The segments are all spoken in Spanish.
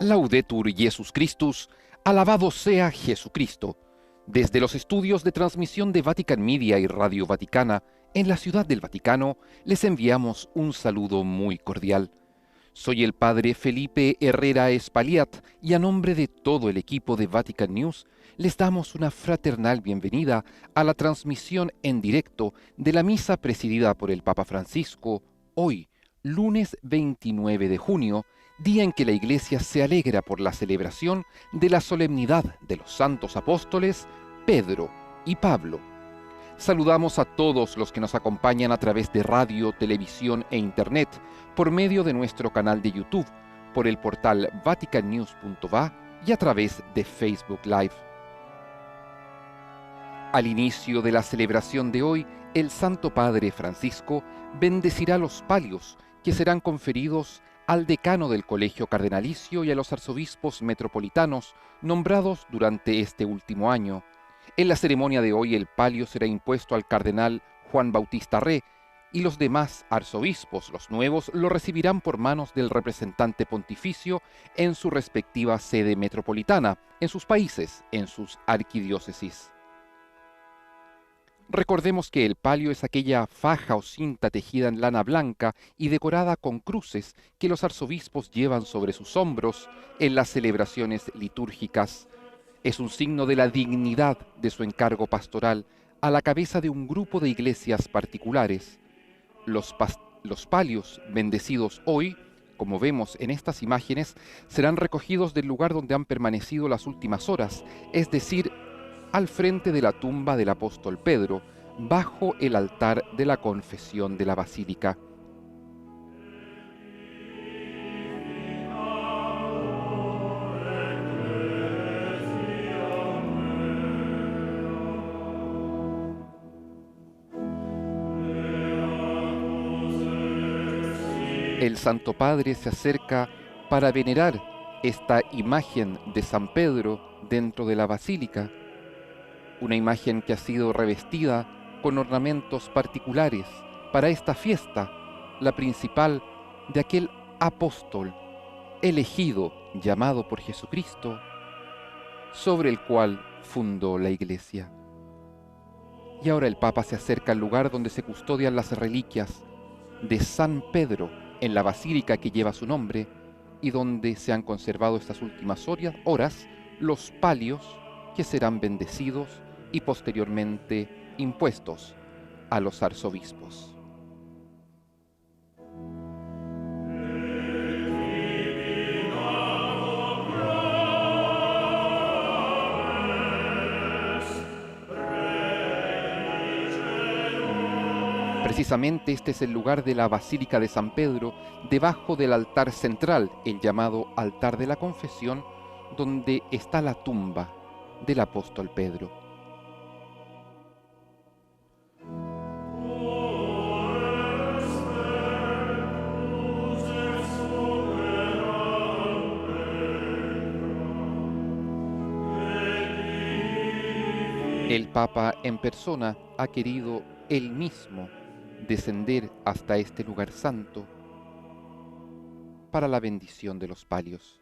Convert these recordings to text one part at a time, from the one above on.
Laudetur Jesus Christus, alabado sea Jesucristo. Desde los estudios de transmisión de Vatican Media y Radio Vaticana, en la Ciudad del Vaticano, les enviamos un saludo muy cordial. Soy el Padre Felipe Herrera Espaliat y a nombre de todo el equipo de Vatican News, les damos una fraternal bienvenida a la transmisión en directo de la misa presidida por el Papa Francisco, hoy, lunes 29 de junio, día en que la Iglesia se alegra por la celebración de la solemnidad de los santos apóstoles Pedro y Pablo. Saludamos a todos los que nos acompañan a través de radio, televisión e internet, por medio de nuestro canal de YouTube, por el portal vaticannews.va y a través de Facebook Live. Al inicio de la celebración de hoy, el Santo Padre Francisco bendecirá los palios que serán conferidos al decano del Colegio Cardenalicio y a los arzobispos metropolitanos nombrados durante este último año. En la ceremonia de hoy el palio será impuesto al cardenal Juan Bautista Re y los demás arzobispos, los nuevos, lo recibirán por manos del representante pontificio en su respectiva sede metropolitana, en sus países, en sus arquidiócesis. Recordemos que el palio es aquella faja o cinta tejida en lana blanca y decorada con cruces que los arzobispos llevan sobre sus hombros en las celebraciones litúrgicas. Es un signo de la dignidad de su encargo pastoral a la cabeza de un grupo de iglesias particulares. Los palios bendecidos hoy, como vemos en estas imágenes, serán recogidos del lugar donde han permanecido las últimas horas, es decir, al frente de la tumba del apóstol Pedro, bajo el altar de la confesión de la basílica. El Santo Padre se acerca para venerar esta imagen de San Pedro dentro de la basílica, una imagen que ha sido revestida con ornamentos particulares para esta fiesta, la principal de aquel apóstol elegido, llamado por Jesucristo, sobre el cual fundó la Iglesia. Y ahora el Papa se acerca al lugar donde se custodian las reliquias de San Pedro en la basílica que lleva su nombre y donde se han conservado estas últimas horas los palios que serán bendecidos y posteriormente impuestos a los arzobispos. Precisamente este es el lugar de la Basílica de San Pedro, debajo del altar central, el llamado altar de la confesión, donde está la tumba del apóstol Pedro. El Papa en persona ha querido él mismo descender hasta este lugar santo para la bendición de los palios.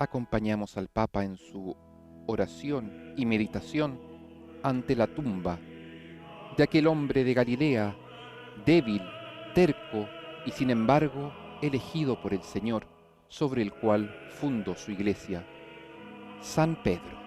Acompañamos al Papa en su oración y meditación ante la tumba de aquel hombre de Galilea, débil, terco y sin embargo elegido por el Señor, sobre el cual fundó su iglesia, San Pedro.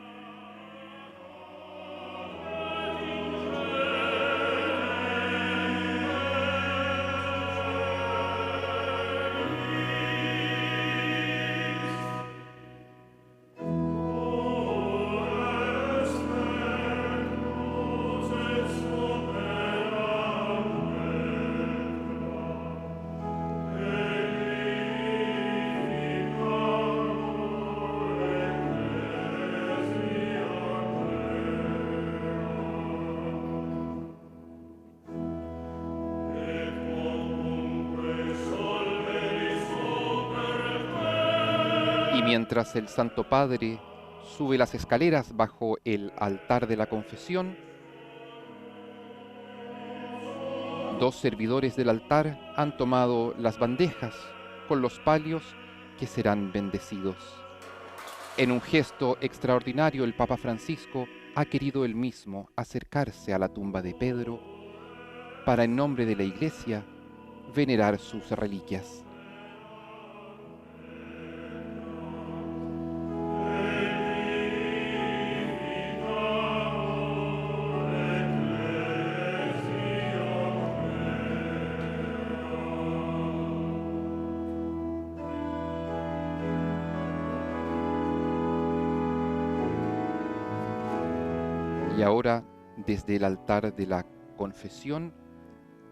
Mientras el Santo Padre sube las escaleras bajo el altar de la confesión, dos servidores del altar han tomado las bandejas con los palios que serán bendecidos. En un gesto extraordinario, el Papa Francisco ha querido él mismo acercarse a la tumba de Pedro para, en nombre de la Iglesia, venerar sus reliquias. Y ahora, desde el altar de la confesión,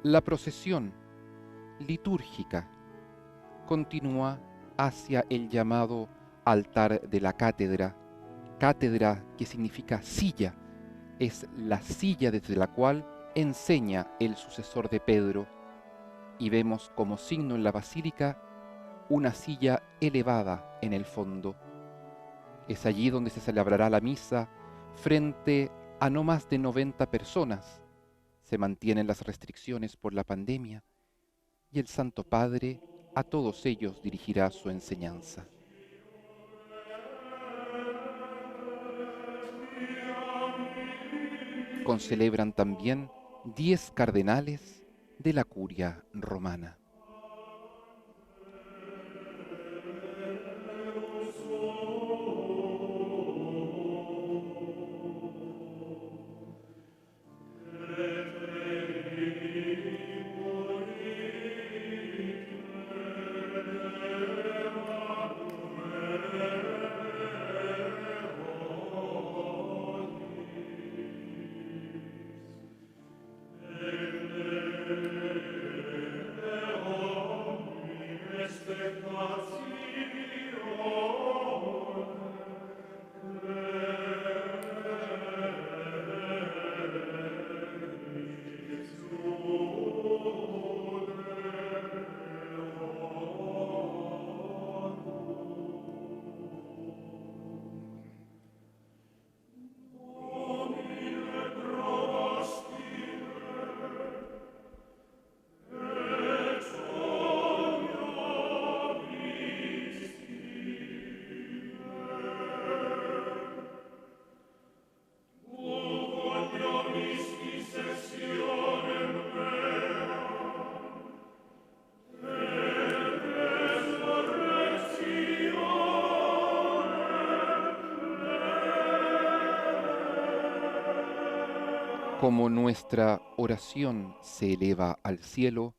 la procesión litúrgica continúa hacia el llamado altar de la cátedra. Cátedra, que significa silla, es la silla desde la cual enseña el sucesor de Pedro. Y vemos como signo en la basílica una silla elevada en el fondo. Es allí donde se celebrará la misa frente a no más de 90 personas. Se mantienen las restricciones por la pandemia y el Santo Padre a todos ellos dirigirá su enseñanza. Concelebran también 10 cardenales de la curia romana. Como nuestra oración se eleva al cielo,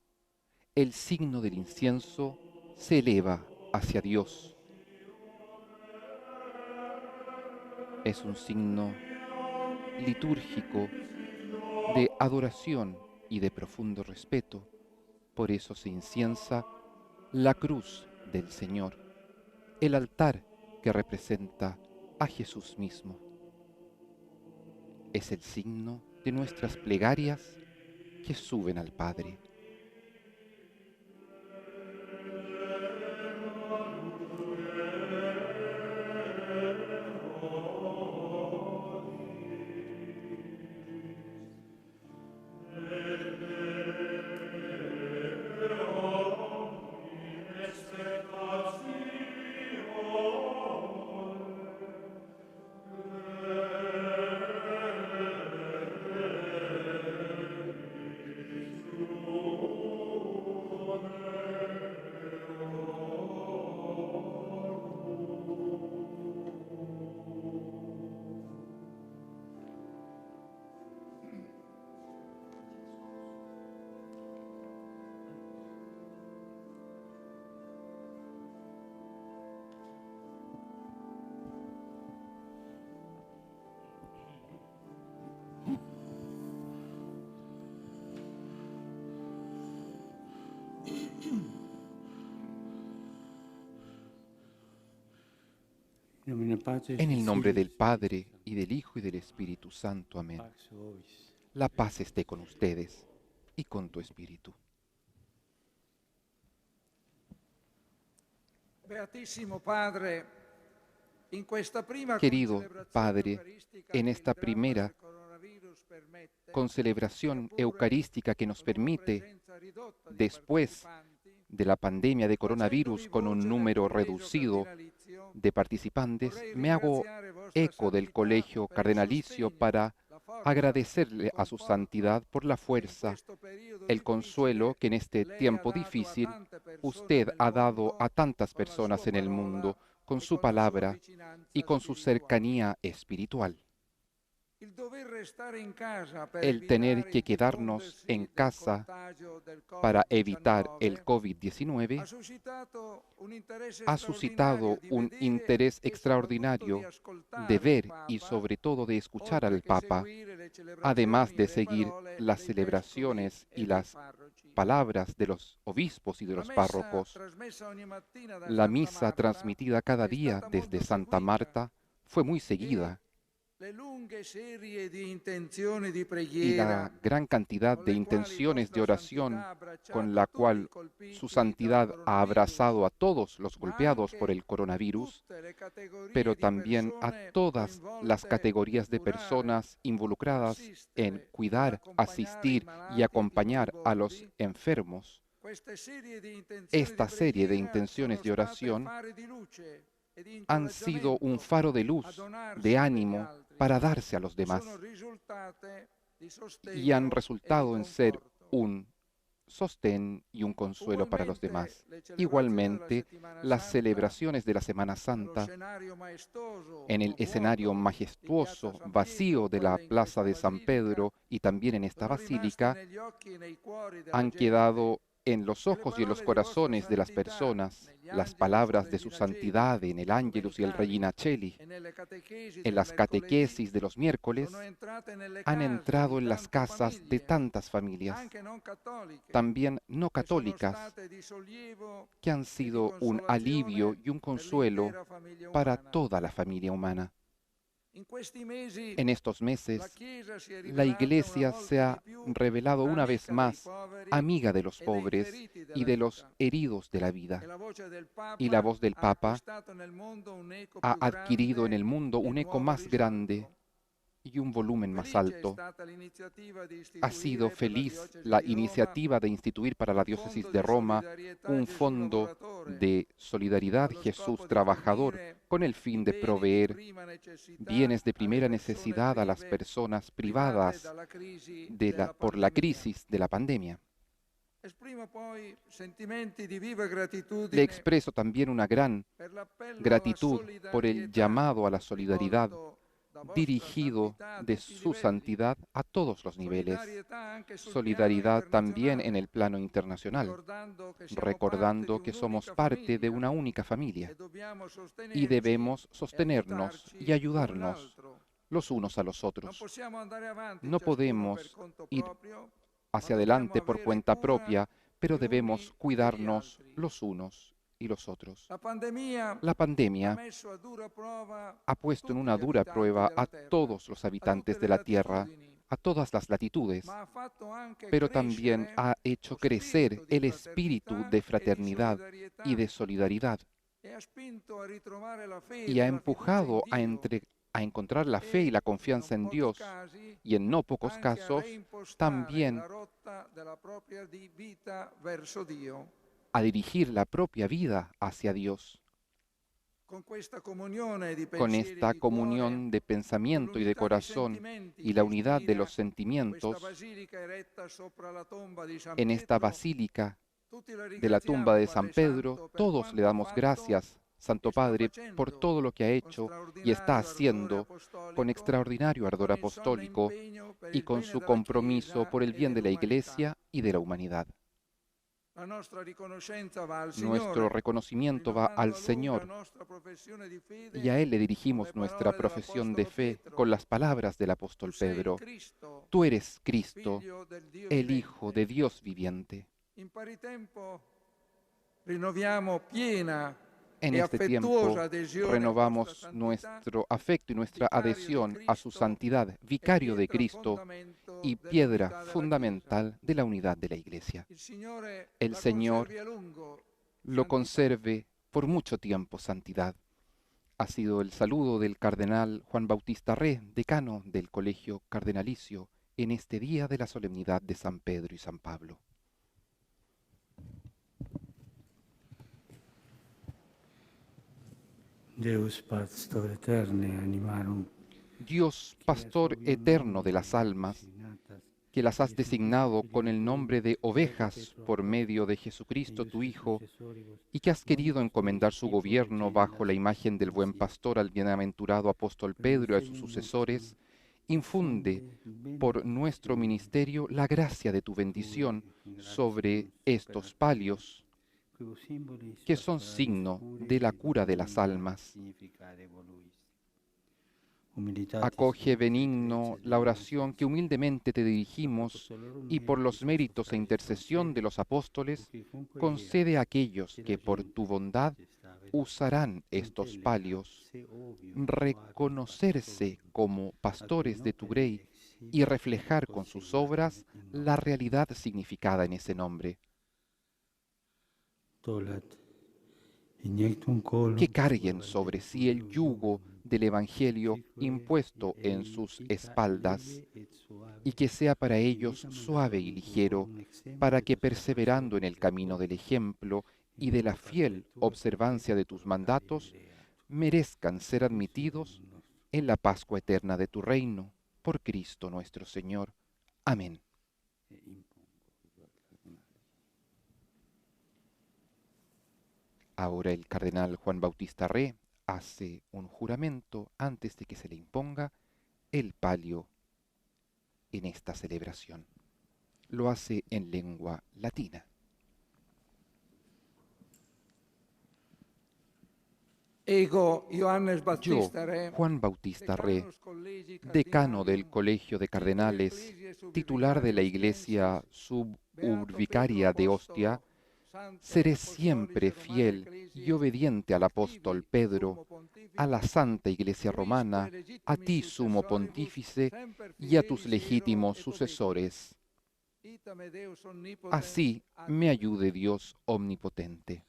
el signo del incienso se eleva hacia Dios. Es un signo litúrgico de adoración y de profundo respeto. Por eso se inciensa la cruz del Señor, el altar que representa a Jesús mismo. Es el signo de nuestras plegarias que suben al Padre. En el nombre del Padre, y del Hijo, y del Espíritu Santo. Amén. La paz esté con ustedes y con tu espíritu. Beatissimo Padre, Querido Padre, en esta primera concelebración eucarística que nos permite, después de la pandemia de coronavirus con un número reducido de participantes, me hago eco del Colegio Cardenalicio para agradecerle a su santidad por la fuerza, el consuelo que en este tiempo difícil usted ha dado a tantas personas en el mundo con su palabra y con su cercanía espiritual. El tener que quedarnos en casa para evitar el COVID-19 ha suscitado un interés extraordinario de ver y sobre todo de escuchar al Papa, además de seguir las celebraciones y las palabras de los obispos y de los párrocos. La misa transmitida cada día desde Santa Marta fue muy seguida y la gran cantidad de intenciones de oración con la cual su santidad ha abrazado a todos los golpeados por el coronavirus, pero también a todas las categorías de personas involucradas en cuidar, asistir y acompañar a los enfermos. Esta serie de intenciones de oración han sido un faro de luz, de ánimo, para darse a los demás y han resultado en ser un sostén y un consuelo para los demás. Igualmente, las celebraciones de la Semana Santa en el escenario majestuoso, vacío de la Plaza de San Pedro y también en esta basílica, han quedado en los ojos y en los corazones de las personas las palabras de su santidad en el Ángelus y el Regina Coeli. En las catequesis de los miércoles han entrado en las casas de tantas familias, también no católicas, que han sido un alivio y un consuelo para toda la familia humana. En estos meses, la Iglesia se ha revelado una vez más amiga de los pobres y de los heridos de la vida. Y la voz del Papa ha adquirido en el mundo un eco más grande y un volumen más alto. Ha sido feliz la iniciativa de instituir para la diócesis de Roma un fondo de solidaridad Jesús trabajador con el fin de proveer bienes de primera necesidad a las personas privadas por la crisis de la pandemia. Le expreso también una gran gratitud por el llamado a la solidaridad dirigido de su santidad a todos los niveles. Solidaridad también en el plano internacional, recordando que somos parte de una única familia y debemos sostenernos y ayudarnos los unos a los otros. No podemos ir hacia adelante por cuenta propia, pero debemos cuidarnos los unos y los otros. La pandemia ha puesto en una dura prueba a todos los habitantes de la Tierra, a todas las latitudes, pero también ha hecho crecer el espíritu de fraternidad y de solidaridad y ha empujado a encontrar la fe y la confianza en Dios y en no pocos casos también a dirigir la propia vida hacia Dios. Con esta comunión de pensamiento y de corazón y la unidad de los sentimientos, en esta basílica de la tumba de San Pedro, todos le damos gracias, Santo Padre, por todo lo que ha hecho y está haciendo con extraordinario ardor apostólico y con su compromiso por el bien de la Iglesia y de la humanidad. Nuestro reconocimiento va al Señor y a Él le dirigimos nuestra profesión de fe con las palabras del apóstol Pedro. Tú eres Cristo, el Hijo de Dios viviente. En este tiempo renovamos nuestro afecto y nuestra adhesión a su santidad, vicario de Cristo y piedra fundamental de la unidad de la Iglesia. El Señor lo conserve por mucho tiempo, santidad. Ha sido el saludo del cardenal Juan Bautista Re, decano del Colegio Cardenalicio, en este día de la solemnidad de San Pedro y San Pablo. Deus pastor eterne animarum, Dios, pastor eterno de las almas, que las has designado con el nombre de ovejas por medio de Jesucristo tu Hijo, y que has querido encomendar su gobierno bajo la imagen del buen pastor al bienaventurado apóstol Pedro y a sus sucesores, infunde por nuestro ministerio la gracia de tu bendición sobre estos palios, que son signo de la cura de las almas. Acoge benigno la oración que humildemente te dirigimos y por los méritos e intercesión de los apóstoles, concede a aquellos que por tu bondad usarán estos palios, reconocerse como pastores de tu grey y reflejar con sus obras la realidad significada en ese nombre. Que carguen sobre sí el yugo del Evangelio impuesto en sus espaldas, y que sea para ellos suave y ligero, para que perseverando en el camino del ejemplo y de la fiel observancia de tus mandatos, merezcan ser admitidos en la Pascua eterna de tu reino, por Cristo nuestro Señor. Amén. Ahora el cardenal Juan Bautista Re hace un juramento antes de que se le imponga el palio en esta celebración. Lo hace en lengua latina. Ego Ioannes Yo, Battista Re, Juan Bautista Re, decano del Colegio de Cardenales, titular de la Iglesia suburbicaria de Ostia, seré siempre fiel y obediente al apóstol Pedro, a la Santa Iglesia Romana, a ti, Sumo Pontífice, y a tus legítimos sucesores. Así me ayude Dios omnipotente.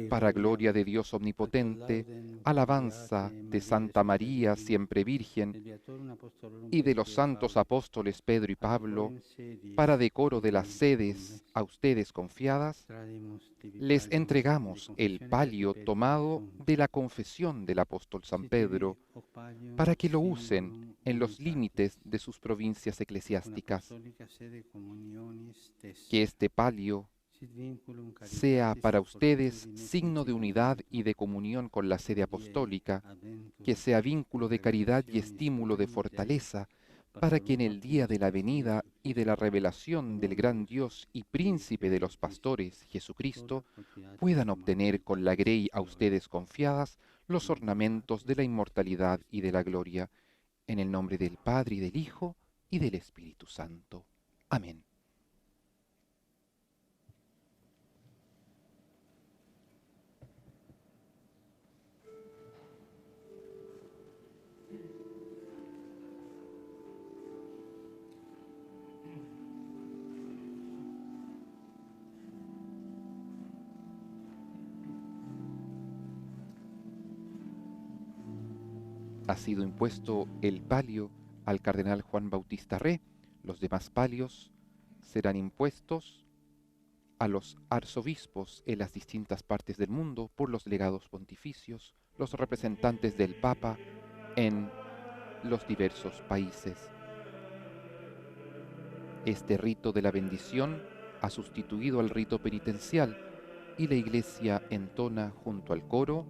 Para gloria de Dios omnipotente, alabanza de Santa María siempre Virgen y de los santos apóstoles Pedro y Pablo, para decoro de las sedes a ustedes confiadas, les entregamos el palio tomado de la confesión del apóstol San Pedro, para que lo usen en los límites de sus provincias eclesiásticas. Que este palio sea para ustedes signo de unidad y de comunión con la sede apostólica, que sea vínculo de caridad y estímulo de fortaleza, para que en el día de la venida y de la revelación del gran Dios y príncipe de los pastores, Jesucristo, puedan obtener con la grey a ustedes confiadas los ornamentos de la inmortalidad y de la gloria, en el nombre del Padre y del Hijo y del Espíritu Santo. Amén. Ha sido impuesto el palio al cardenal Juan Bautista Re. Los demás palios serán impuestos a los arzobispos en las distintas partes del mundo por los legados pontificios, los representantes del Papa en los diversos países. Este rito de la bendición ha sustituido al rito penitencial y la Iglesia entona junto al coro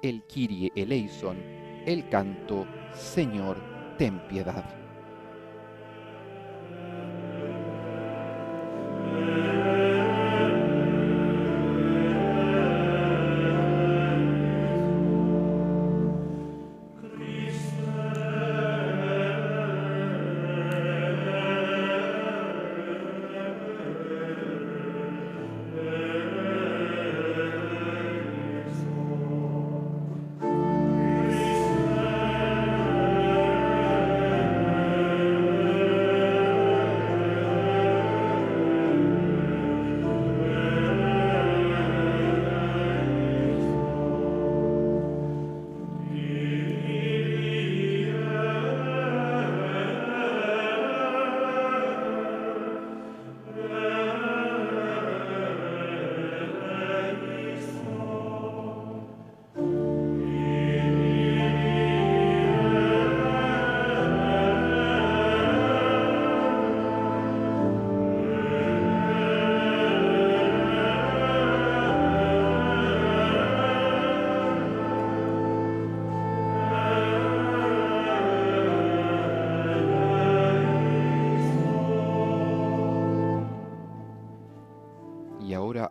el Kyrie eleison, el canto Señor, ten piedad.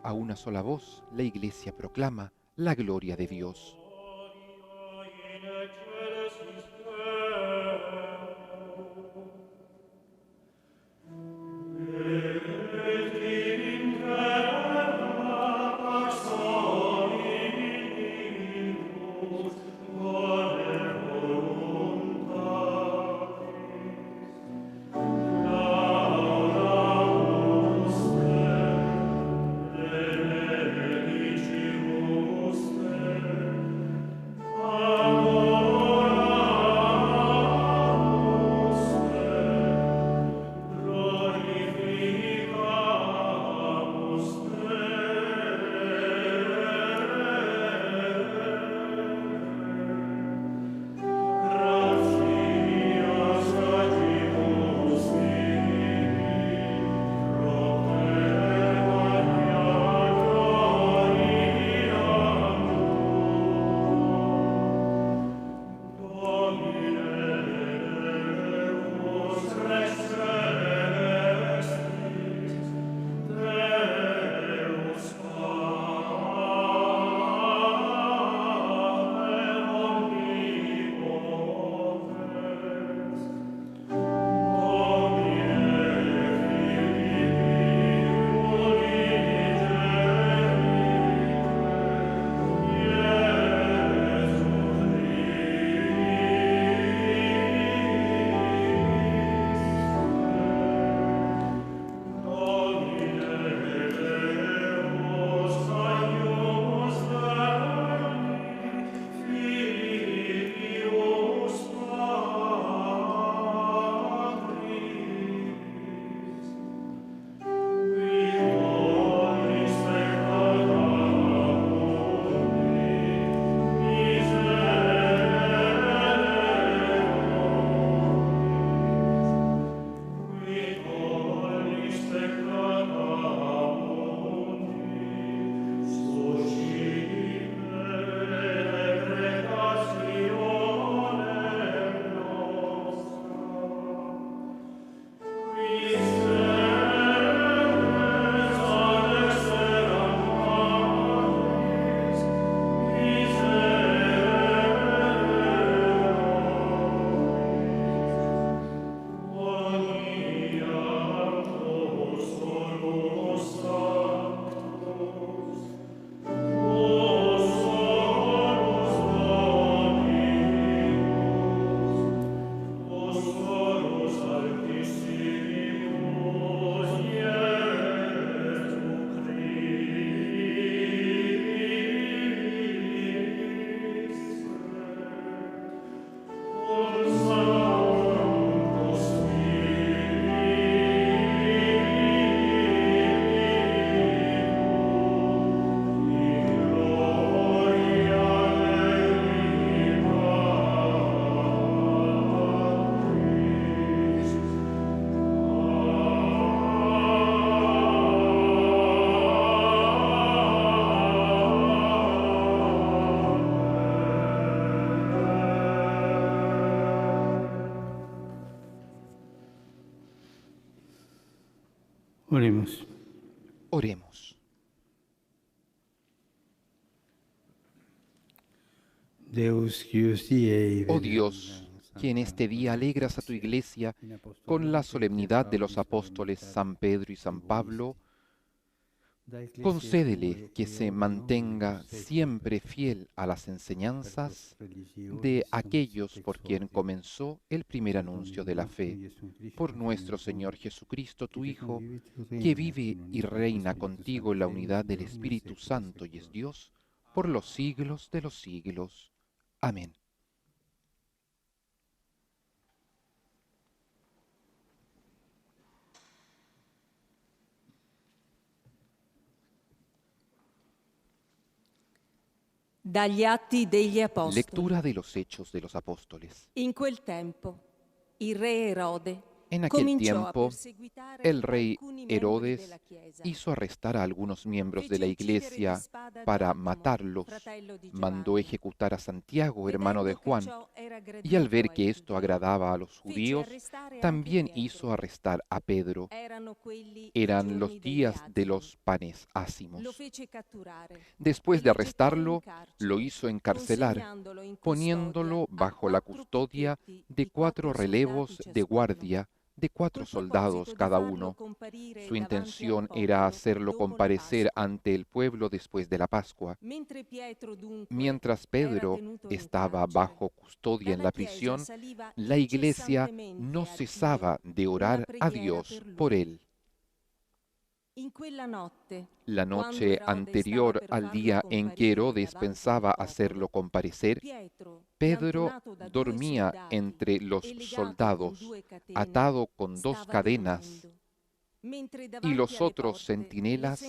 a una sola voz, la Iglesia proclama la gloria de Dios. Oremos. Oremos. Oh Dios, que en este día alegras a tu Iglesia con la solemnidad de los apóstoles San Pedro y San Pablo, concédele que se mantenga siempre fiel a las enseñanzas de aquellos por quien comenzó el primer anuncio de la fe, por nuestro Señor Jesucristo, tu Hijo, que vive y reina contigo en la unidad del Espíritu Santo y es Dios, por los siglos de los siglos. Amén. Dagli Atti degli Apostoli. Lectura de los Hechos de los Apóstoles. In quel tempo, il re Erode En aquel cominciò a tiempo, perseguitare el rey alcuni membri Herodes della Chiesa. hizo arrestar a algunos miembros de la Fece uccidere iglesia di spada para Giacomo, matarlos. fratello di Mandó Giovanni. ejecutar a Santiago, hermano de Vedendo che Juan, ciò era Y al ver que esto agradaba a los judíos, también hizo arrestar a Pedro. Eran los días de los panes ácimos. Después de arrestarlo, lo hizo encarcelar, poniéndolo bajo la custodia de 4 relevos de guardia, de 4 soldados cada uno. Su intención era hacerlo comparecer ante el pueblo después de la Pascua. Mientras Pedro estaba bajo custodia en la prisión, la iglesia no cesaba de orar a Dios por él. La noche anterior al día en que Herodes pensaba hacerlo comparecer, Pedro dormía entre los soldados, atado con 2 cadenas, y los otros centinelas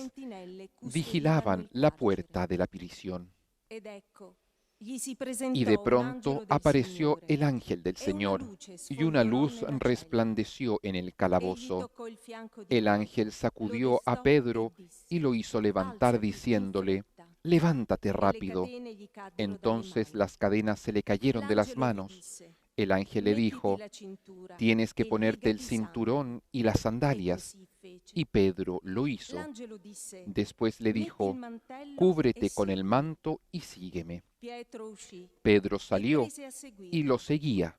vigilaban la puerta de la prisión. Y de pronto apareció el ángel del Señor, y una luz resplandeció en el calabozo. El ángel sacudió a Pedro y lo hizo levantar diciéndole: «Levántate rápido». Entonces las cadenas se le cayeron de las manos. El ángel le dijo: «Tienes que ponerte el cinturón y las sandalias». Y Pedro lo hizo. Después le dijo: «Cúbrete con el manto y sígueme». Pedro salió y lo seguía.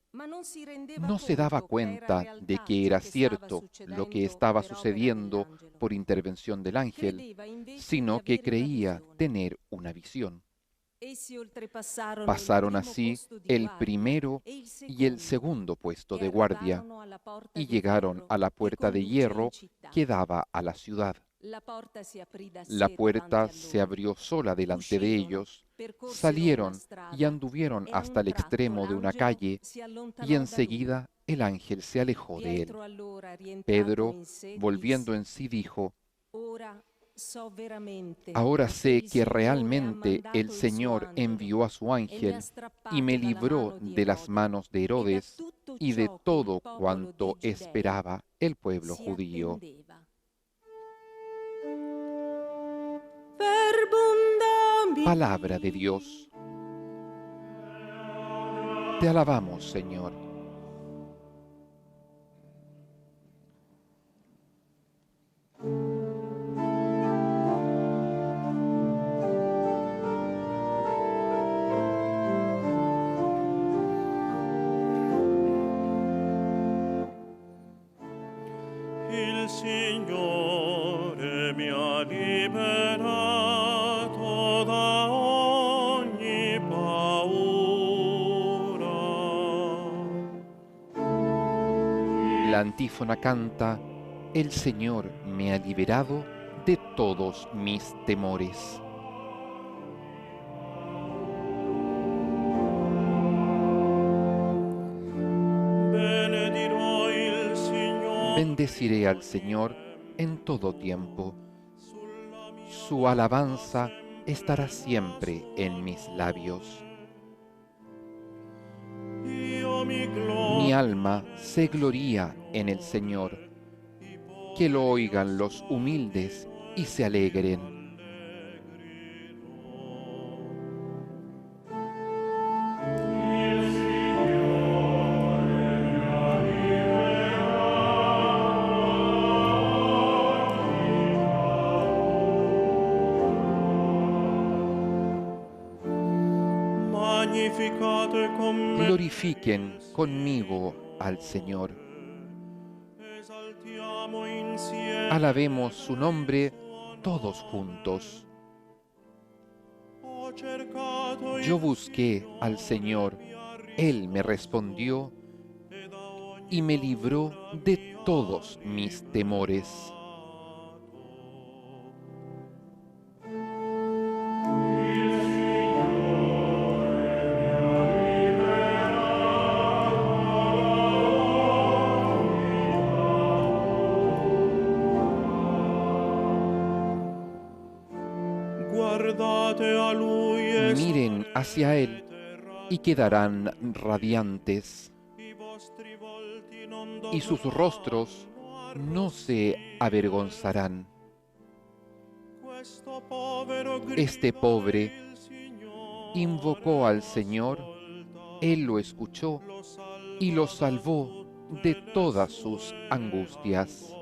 No se daba cuenta de que era cierto lo que estaba sucediendo por intervención del ángel, sino que creía tener una visión. Pasaron así el primero y el segundo puesto de guardia y llegaron a la puerta de hierro que daba a la ciudad. La puerta se abrió sola delante de ellos, salieron y anduvieron hasta el extremo de una calle y enseguida el ángel se alejó de él. Pedro, volviendo en sí, dijo: «Ahora sé que realmente el Señor envió a su ángel y me libró de las manos de Herodes y de todo cuanto esperaba el pueblo judío». Palabra de Dios. Te alabamos, Señor. Il Signore mi ha liberato da ogni paura. La antífona canta: «El Señor me ha liberado de todos mis temores». Benedirò il Signore. Bendeciré al Señor en todo tiempo. Su alabanza estará siempre en mis labios. Io mi Mi alma se gloría en el Señor. Que lo oigan los humildes y se alegren. Magnificate con me. Glorifiquen conmigo al Señor. Esaltiamo insieme. Alabemos su nombre todos juntos. Ho cercato il Yo busqué al Señor, Él me respondió y me libró de todos mis temores. Guardate a lui e Miren hacia Él y quedarán radiantes, i vostri volti non y sus rostros no se avergonzarán. Questo povero Este pobre il Signore invocó al Señor Él lo escuchó y lo salvó de todas sus angustias.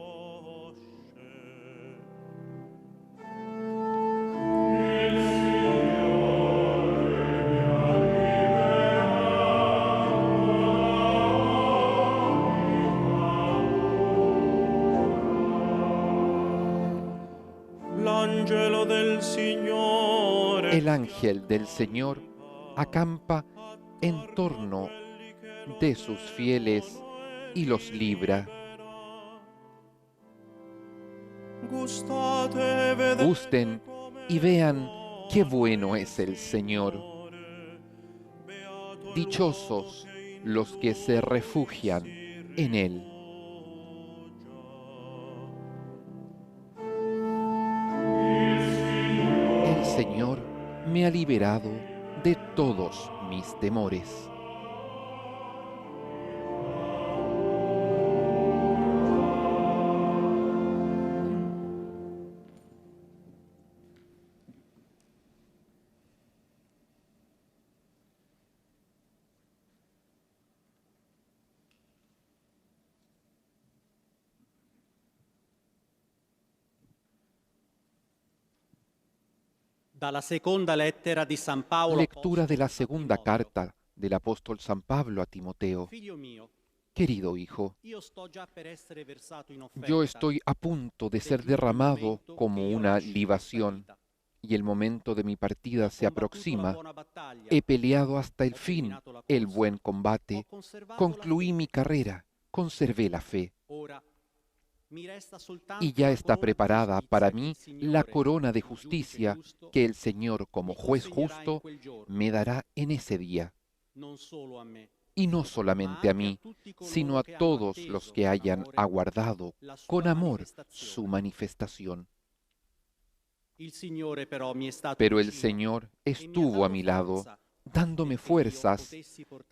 L'angelo del Signore El ángel del Señor acampa en torno de sus fieles y los libra. gustate e vedete Gusten y vean qué bueno es el Señor. Dichosos los que se refugian en Él. El Señor me ha liberado de todos mis temores. Dalla seconda lettera di San Paolo Lectura de la apostolo a segunda Timoteo. carta del apóstol San Pablo a Timoteo. Figlio mio, Querido hijo, io sto già per essere versato in offerta. yo estoy a punto de ser derramado como una libación, y el momento de mi partida se aproxima. He peleado hasta el fin el buen combate, concluí mi carrera, conservé la fe, y ya está preparada para mí la corona de justicia que el Señor, como juez justo, me dará en ese día. Y no solamente a mí, sino a todos los que hayan aguardado con amor su manifestación. Pero el Señor estuvo a mi lado, dándome fuerzas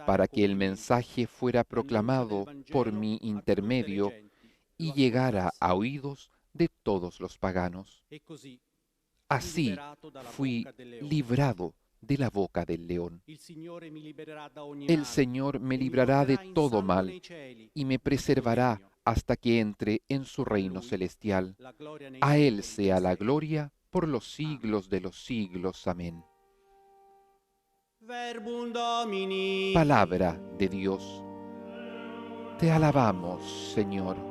para que el mensaje fuera proclamado por mi intermedio y llegara a oídos de todos los paganos. Así fui librado de la boca del león. El Señor me librará de todo mal y me preservará hasta que entre en su reino celestial. A Él sea la gloria por los siglos de los siglos. Amén. Palabra de Dios. Te alabamos, Señor.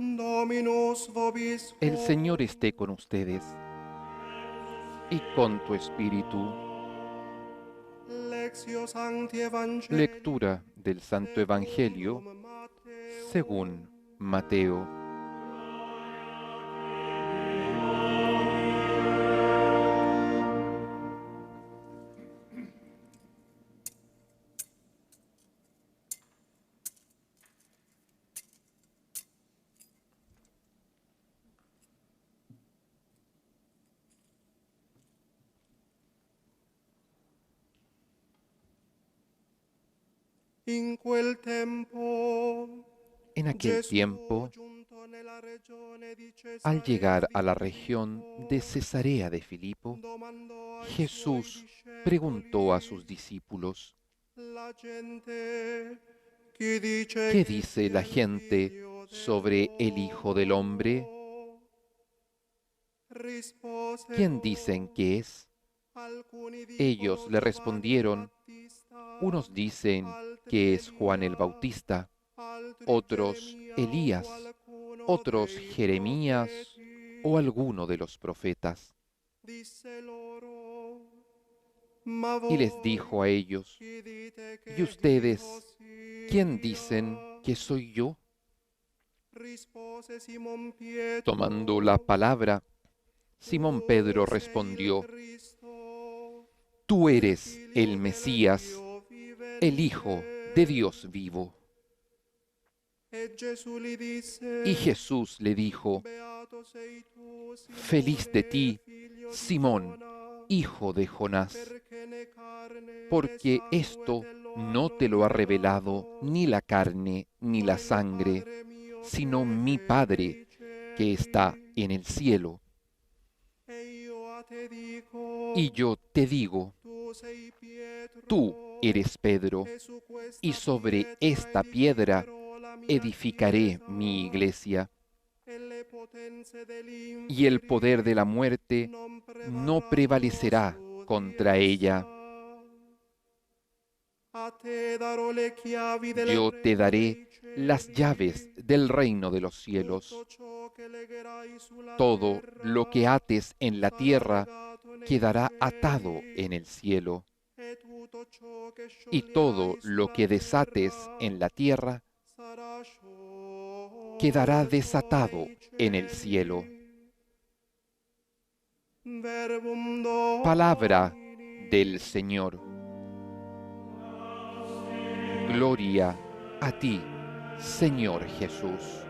Dominus vobiscum. El Señor esté con ustedes y con tu espíritu. Lectio Sancti Evangelii Lectura del Santo Evangelio según Mateo. In quel tempo, En aquel tiempo, al llegar a la región de Cesarea de Filipo, Jesús preguntó a sus discípulos: ¿qué dice la gente sobre el Hijo del Hombre? ¿Quién dicen que es? Ellos le respondieron: unos dicen que es Juan el Bautista, otros Elías, otros Jeremías o alguno de los profetas. Y les dijo a ellos: ¿y ustedes quién dicen que soy yo? Tomando la palabra, Simón Pedro respondió: tú eres el Mesías, el Hijo de Dios vivo. Y Jesús le dijo: feliz de ti, Simón, hijo de Jonás, porque esto no te lo ha revelado ni la carne ni la sangre, sino mi Padre que está en el cielo. Y yo te digo, tú eres Pedro, y sobre esta piedra edificaré mi iglesia, y el poder de la muerte no prevalecerá contra ella. Yo te daré las llaves del reino de los cielos. Todo lo que ates en la tierra quedará atado en el cielo, y todo lo que desates en la tierra quedará desatado en el cielo. Palabra del Señor. Gloria a ti, Señor Jesús.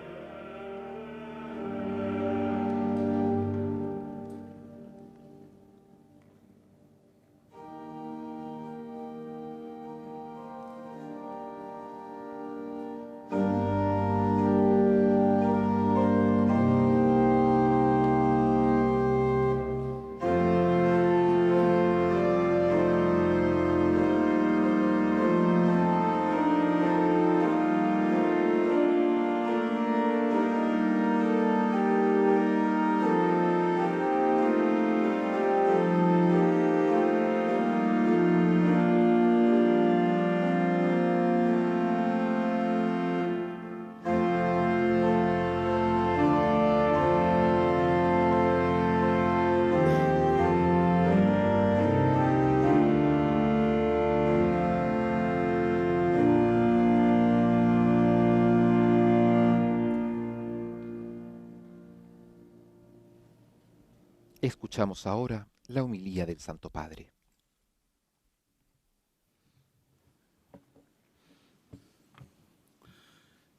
Escuchamos ahora la homilía del Santo Padre.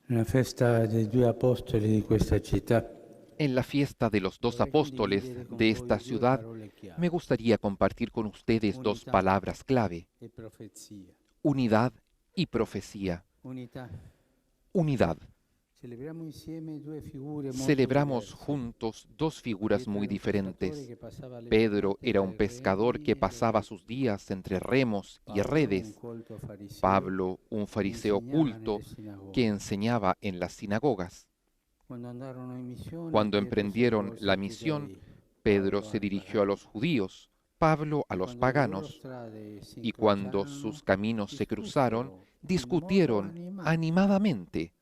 Nella festa dei due apostoli di questa città, En la fiesta de los dos apóstoles de esta ciudad, me gustaría compartir con ustedes dos palabras clave: e profezia. unidad y profecía. Unità. Unidad. Celebriamo insieme due figure molto Celebramos diverse. juntos dos figuras muy Pietro era un diferentes. pescatore che passava le Pedro giornate era tra un i pescador remi que e pasaba le sus días entre remos y Paolo, redes. un colto fariseo, Pablo, un fariseo insegnava oculto nelle sinagoghe. que enseñaba en las sinagogas. Quando andarono in missione, Cuando Pietro si emprendieron rivolse la ai misión, giudei, Pedro Paolo se ai dirigió a los pagani. judíos, Pablo a E los quando le loro paganos, strade si y cuando incrociarono, sus caminos se cruzaron, discussero in modo discutieron animato, animadamente,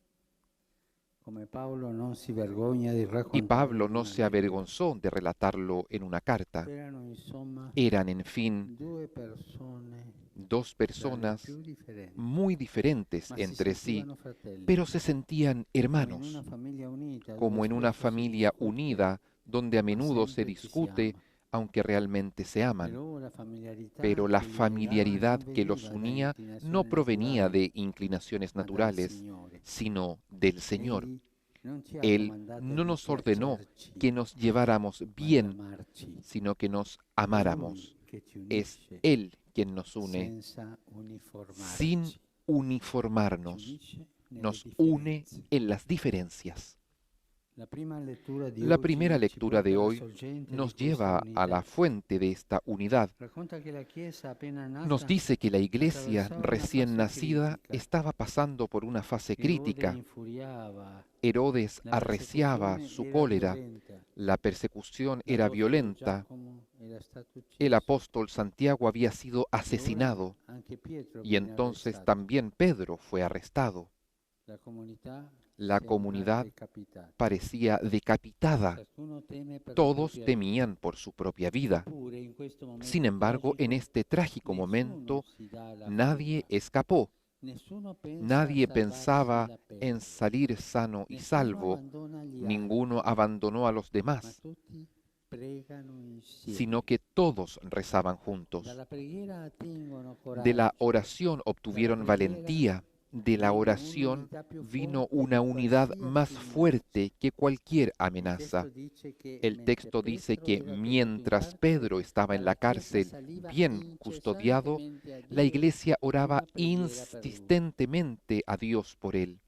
come Paolo non si vergogna di Y raccontare Pablo in no una se lettera. avergonzó de relatarlo en una carta. Erano insomma Eran, en fin, due persone dos dalle personas più differenti, muy diferentes ma si entre sí, sentivano fratelli, pero se sentían come in hermanos, una famiglia unita como dove en una spesso si familia discute, unida donde a ma menudo se sempre ci si discute, ama. aunque realmente se aman. Però la familiarità Pero la che li legava familiaridad non que los veniva da unía no inclinazioni provenía naturali, de inclinaciones ma dal naturales, Signore. sino del Señor. Egli non ci ha Él comandato no di nos ordenó piacerci, que nos lleváramos ma di bien, amarci. sino que nos È amáramos. Lui che ci Es unisce Él quien nos une senza sin uniformarci. Ci uniformarnos. unisce nelle Nos une differenze. en las diferencias. La prima lettura di La primera oggi ci lectura porta de alla hoy sorgente di nos questa lleva a la unità. fuente de esta unidad. Racconta che la Chiesa appena Nos nata dice que la iglesia attraversava una recién fase nacida critica. estaba pasando por una fase Erode crítica. infuriava, Herodes la arreciaba persecuzione su era cólera, violenta. la persecución era L'apostolo violenta, Giacomo era stato el ucciso. apóstol Santiago había sido E ora asesinado anche Pietro y viene entonces arrestato. también Pedro fue arrestado. La comunità La sembra comunidad decapitata. parecía decapitada. Ciascuno teme per la Todos propria temían por su propia vida. Eppure in questo Sin momento embargo, en tragico este trágico nessuno momento, si dà alla nadie fuga. escapó. Nessuno pensa a Nadie salvarsi pensaba la en pelle. salir sano y Nessuno salvo. abbandona gli Ninguno altri, abandonó a los ma demás, tutti pregano insieme. sino que todos rezaban juntos. Dalla preghiera attingono De la coraggio. oración obtuvieron valentía. De la oración vino una unidad más fuerte que cualquier amenaza. El texto dice que mientras Pedro estaba en la cárcel, bien custodiado, la iglesia oraba insistentemente a Dios por él.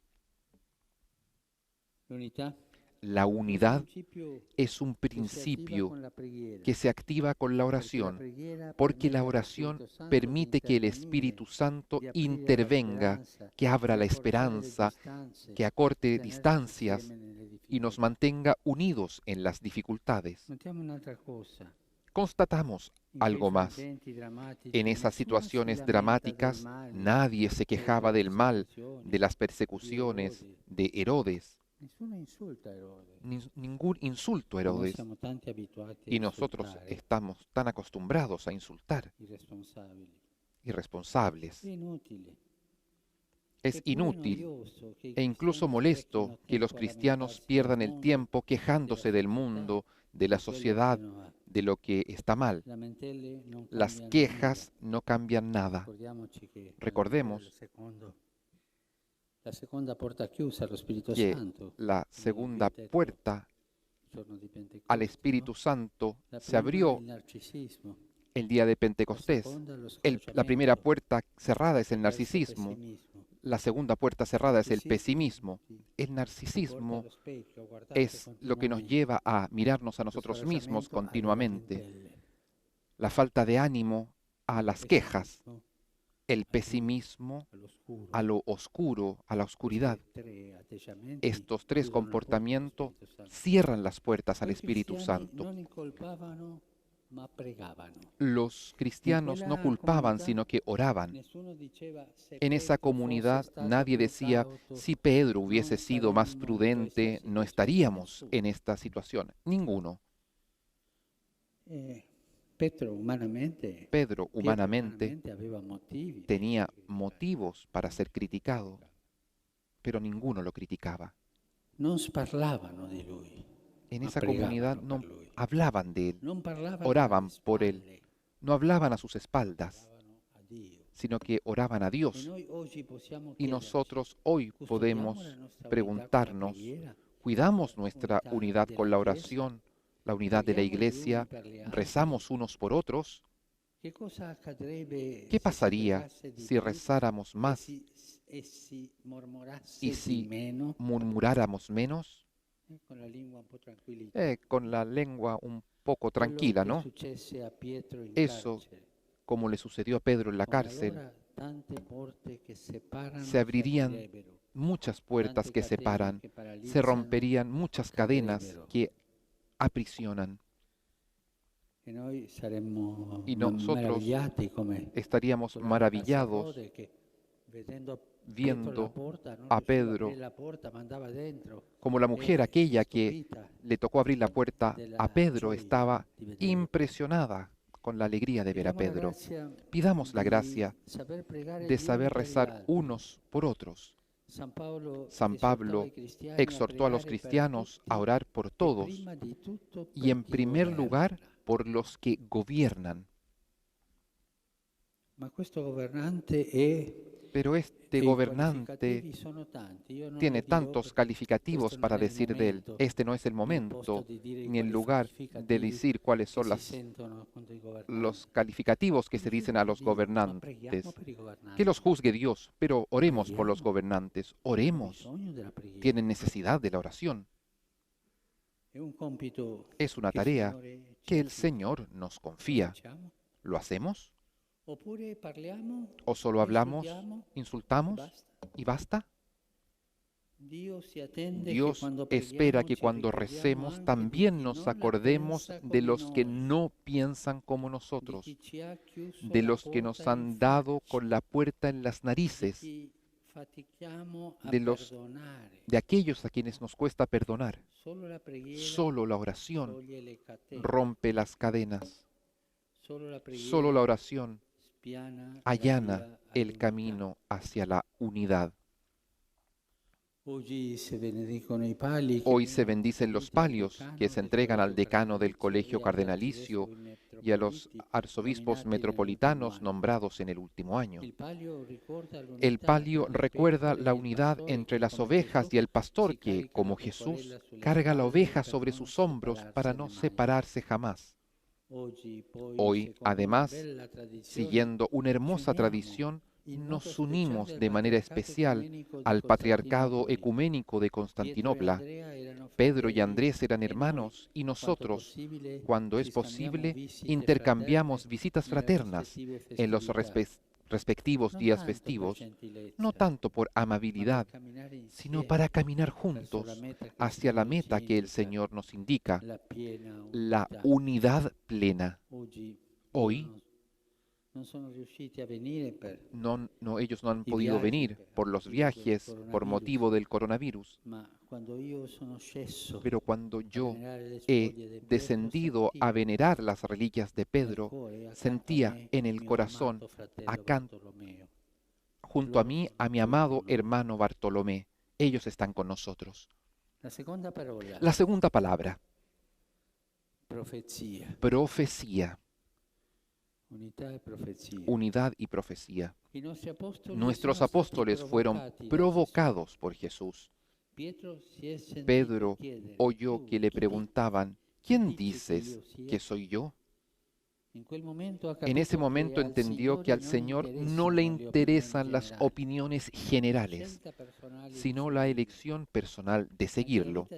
La unidad es un principio que se activa con la oración, porque la oración permite que el Espíritu Santo intervenga, que abra la esperanza, que acorte distancias y nos mantenga unidos en las dificultades. Constatamos algo más. En esas situaciones dramáticas, nadie se quejaba del mal, de las persecuciones, de Herodes. Ningún insulto a Herodes. Y nosotros estamos tan acostumbrados a insultar, irresponsables. Es inútil e incluso molesto que los cristianos pierdan el tiempo quejándose del mundo, de la sociedad, de lo que está mal. Las quejas no cambian nada. Recordemos la seconda porta chiusa allo Spirito que Santo, la segunda puerta il giorno di Pentecoste, al Espíritu Santo la se prima abrió il narcisismo, el día de la Pentecostés. seconda lo La primera scoraggiamento, puerta cerrada es el la terza narcisismo. pessimismo. La segunda puerta cerrada es el pesimismo. Sì, El porta narcisismo allo specchio, guardarsi es lo que nos continuamente. lleva a mirarnos a Lo nosotros mismos scoraggiamento alle continuamente. lamentele. La falta de ánimo a las quejas. Pessimismo El pesimismo all'oscuro. a lo oscuro, a la oscuridad. Questi tre atteggiamenti Estos tres chiudono la porta allo comportamientos Spirito Santo. cierran las puertas al I Espíritu cristiani Santo. non incolpavano, ma pregavano. Los cristianos no culpaban, sino que oraban. Nessuno diceva, se En esa Petro comunidad fosse stato nadie più decía, cauto, si Pedro hubiese non sido más saremmo in prudente, questa no situazione. estaríamos Nessuno. en esta situación. Ninguno. Pedro humanamente aveva motivi. Tenía motivos para ser criticado, pero ninguno lo criticaba. Non parlavano di lui. En ma esa pregavano comunidad per no lui. hablaban de él, Non parlavano oraban alle por él. spalle, no hablaban a sus espaldas, parlavano a Dio. sino que oraban a E Dios. noi oggi possiamo Y chiederci, nosotros hoy custodiamo podemos la nostra unità con la preguntarnos, preghiera? ¿cuidamos nuestra Unità unidad della con la Chiesa? oración, la unidad de la Preghiamo gli uni iglesia? per gli altri? ¿Rezamos unos por otros? Che cosa accadrebbe ¿Qué se si pasaría pregasse di si più rezáramos más e si mormorasse y di si meno? murmuráramos menos? Con la lingua un po' tranquillita. Con la lengua un poco Quello tranquila, che ¿no? successe a Pietro in Eso, carcere. como le sucedió a Pedro en la Come cárcel, allora tante porte che separano se abrirían aprirebbero, muchas puertas tante que catene separan, che se paralizzano romperían muchas cadenas cadrebbero. que aprisionan. E noi saremmo Y nosotros meravigliati come estaríamos quell'altro maravillados sacerdote che vedendo viendo a Pedro como la mujer aquella que le tocó abrir la puerta a Pedro estaba impresionada con la alegría de ver a Pedro. Pidamos la gracia de saber rezar unos por otros. San Pablo exhortó a los cristianos a orar por todos y en primer lugar por los que gobiernan. Pero este gobernante tiene tantos calificativos para decir de él. Este no es el momento ni el lugar de decir cuáles son los calificativos que se dicen a los gobernantes. Que los juzgue Dios, pero oremos por los gobernantes. Oremos. Tienen necesidad de la oración. Es una tarea que el Señor nos confía. ¿Lo hacemos? ¿O solo hablamos, insultamos y basta? Dios espera que cuando recemos también nos acordemos de los que no piensan como nosotros, de los que nos han dado con la puerta en las narices, de aquellos a quienes nos cuesta perdonar. Solo la oración rompe las cadenas. Solo la oración allana el camino hacia la unidad. Hoy se bendicen los palios que se entregan al decano del colegio cardenalicio y a los arzobispos metropolitanos nombrados en el último año. El palio recuerda la unidad entre las ovejas y el pastor que, como Jesús, carga la oveja sobre sus hombros para no separarse jamás. Hoy, además, siguiendo una hermosa tradición, nos unimos de manera especial al Patriarcado Ecuménico de Constantinopla. Pedro y Andrés eran hermanos y nosotros, cuando es posible, intercambiamos visitas fraternas en los respectivos días festivos, no tanto por amabilidad, sino para caminar juntos hacia la meta que el Señor nos indica, la unidad plena. Hoy, ellos no han podido venir por los viajes, por motivo del coronavirus. Pero cuando yo he descendido a venerar las reliquias de Pedro, sentía en el corazón, acá, junto a mí, a mi amado hermano Bartolomé. Ellos están con nosotros. La segunda palabra, profecía. Unidad y profecía. Nuestros apóstoles fueron provocados por Jesús. Pedro oyó que le preguntaban, ¿quién dices que soy yo? En ese momento entendió que al Señor no le interesan las opiniones generales, sino la elección personal de seguirlo.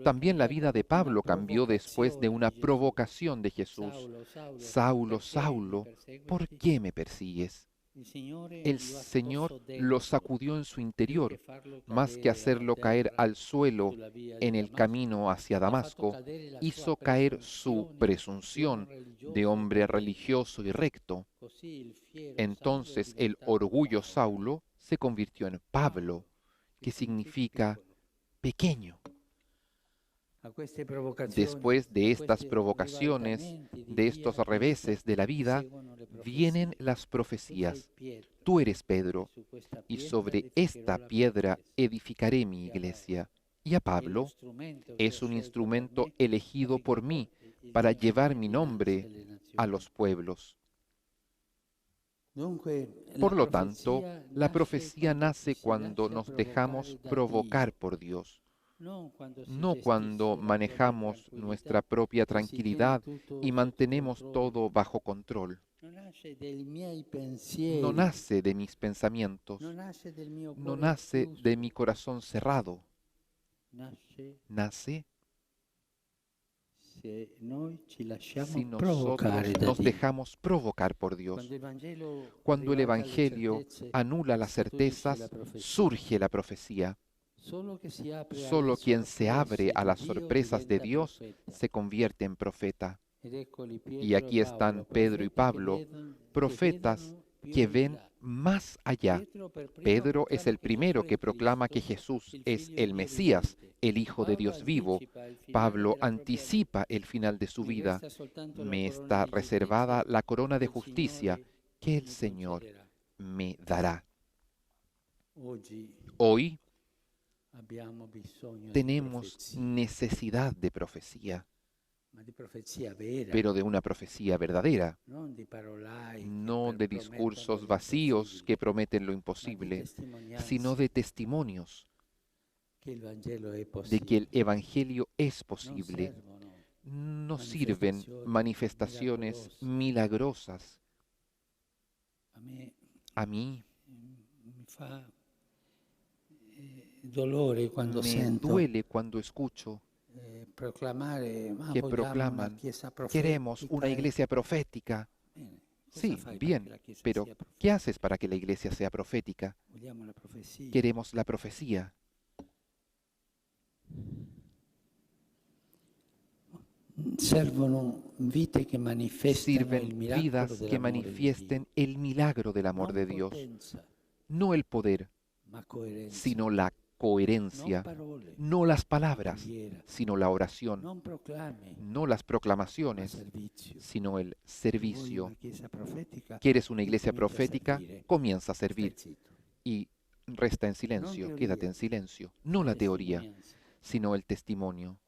También la vida de Pablo cambió después de una provocación de Jesús. Saulo, Saulo, ¿por qué me persigues? El Señor lo sacudió en su interior, más que hacerlo caer al suelo en el camino hacia Damasco, hizo caer su presunción de hombre religioso y recto. Entonces el orgullo Saulo se convirtió en Pablo, que significa pequeño. Después de estas provocaciones, de estos reveses de la vida, vienen las profecías. Tú eres Pedro, y sobre esta piedra edificaré mi iglesia. Y a Pablo es un instrumento elegido por mí para llevar mi nombre a los pueblos. Por lo tanto, la profecía nace cuando nos dejamos provocar por Dios. No cuando manejamos nuestra propia tranquilidad y mantenemos todo bajo control. No nace de mis pensamientos, no nace de mi corazón cerrado. Nace si nosotros nos dejamos provocar por Dios. Cuando el Evangelio anula las certezas, surge la profecía. Solo quien se abre a las sorpresas de Dios se convierte en profeta. Y aquí están Pedro y Pablo, profetas que ven más allá. Pedro es el primero que proclama que Jesús es el Mesías, el Hijo de Dios vivo. Pablo anticipa el final de su vida. Me está reservada la corona de justicia que el Señor me dará. Hoy tenemos necesidad de profecía, pero de una profecía verdadera, no de discursos vacíos que prometen lo imposible, sino de testimonios de que el Evangelio es posible. No sirven manifestaciones milagrosas. A mí me duele cuando escucho que proclaman, queremos una iglesia profética. Sí, bien, pero ¿qué haces para que la iglesia sea profética? Queremos la profecía. Servono vite che manifestano il Sirven miracolo vidas que dell'amore di manifiesten el milagro del amor de Dios. No el poder, ma coerenza. sino la coherencia. Parole, No las palabras, preghiera, sino la oración. non proclami, No las ma proclamaciones, servizio. sino el Vuoi servicio. una chiesa profetica? ¿Quieres una iglesia Comincia a profética? servire. Comienza a Stai servir zitto. y resta en silencio, teoría. quédate en silencio. No la teoría, Testimonianza. sino el testimonio.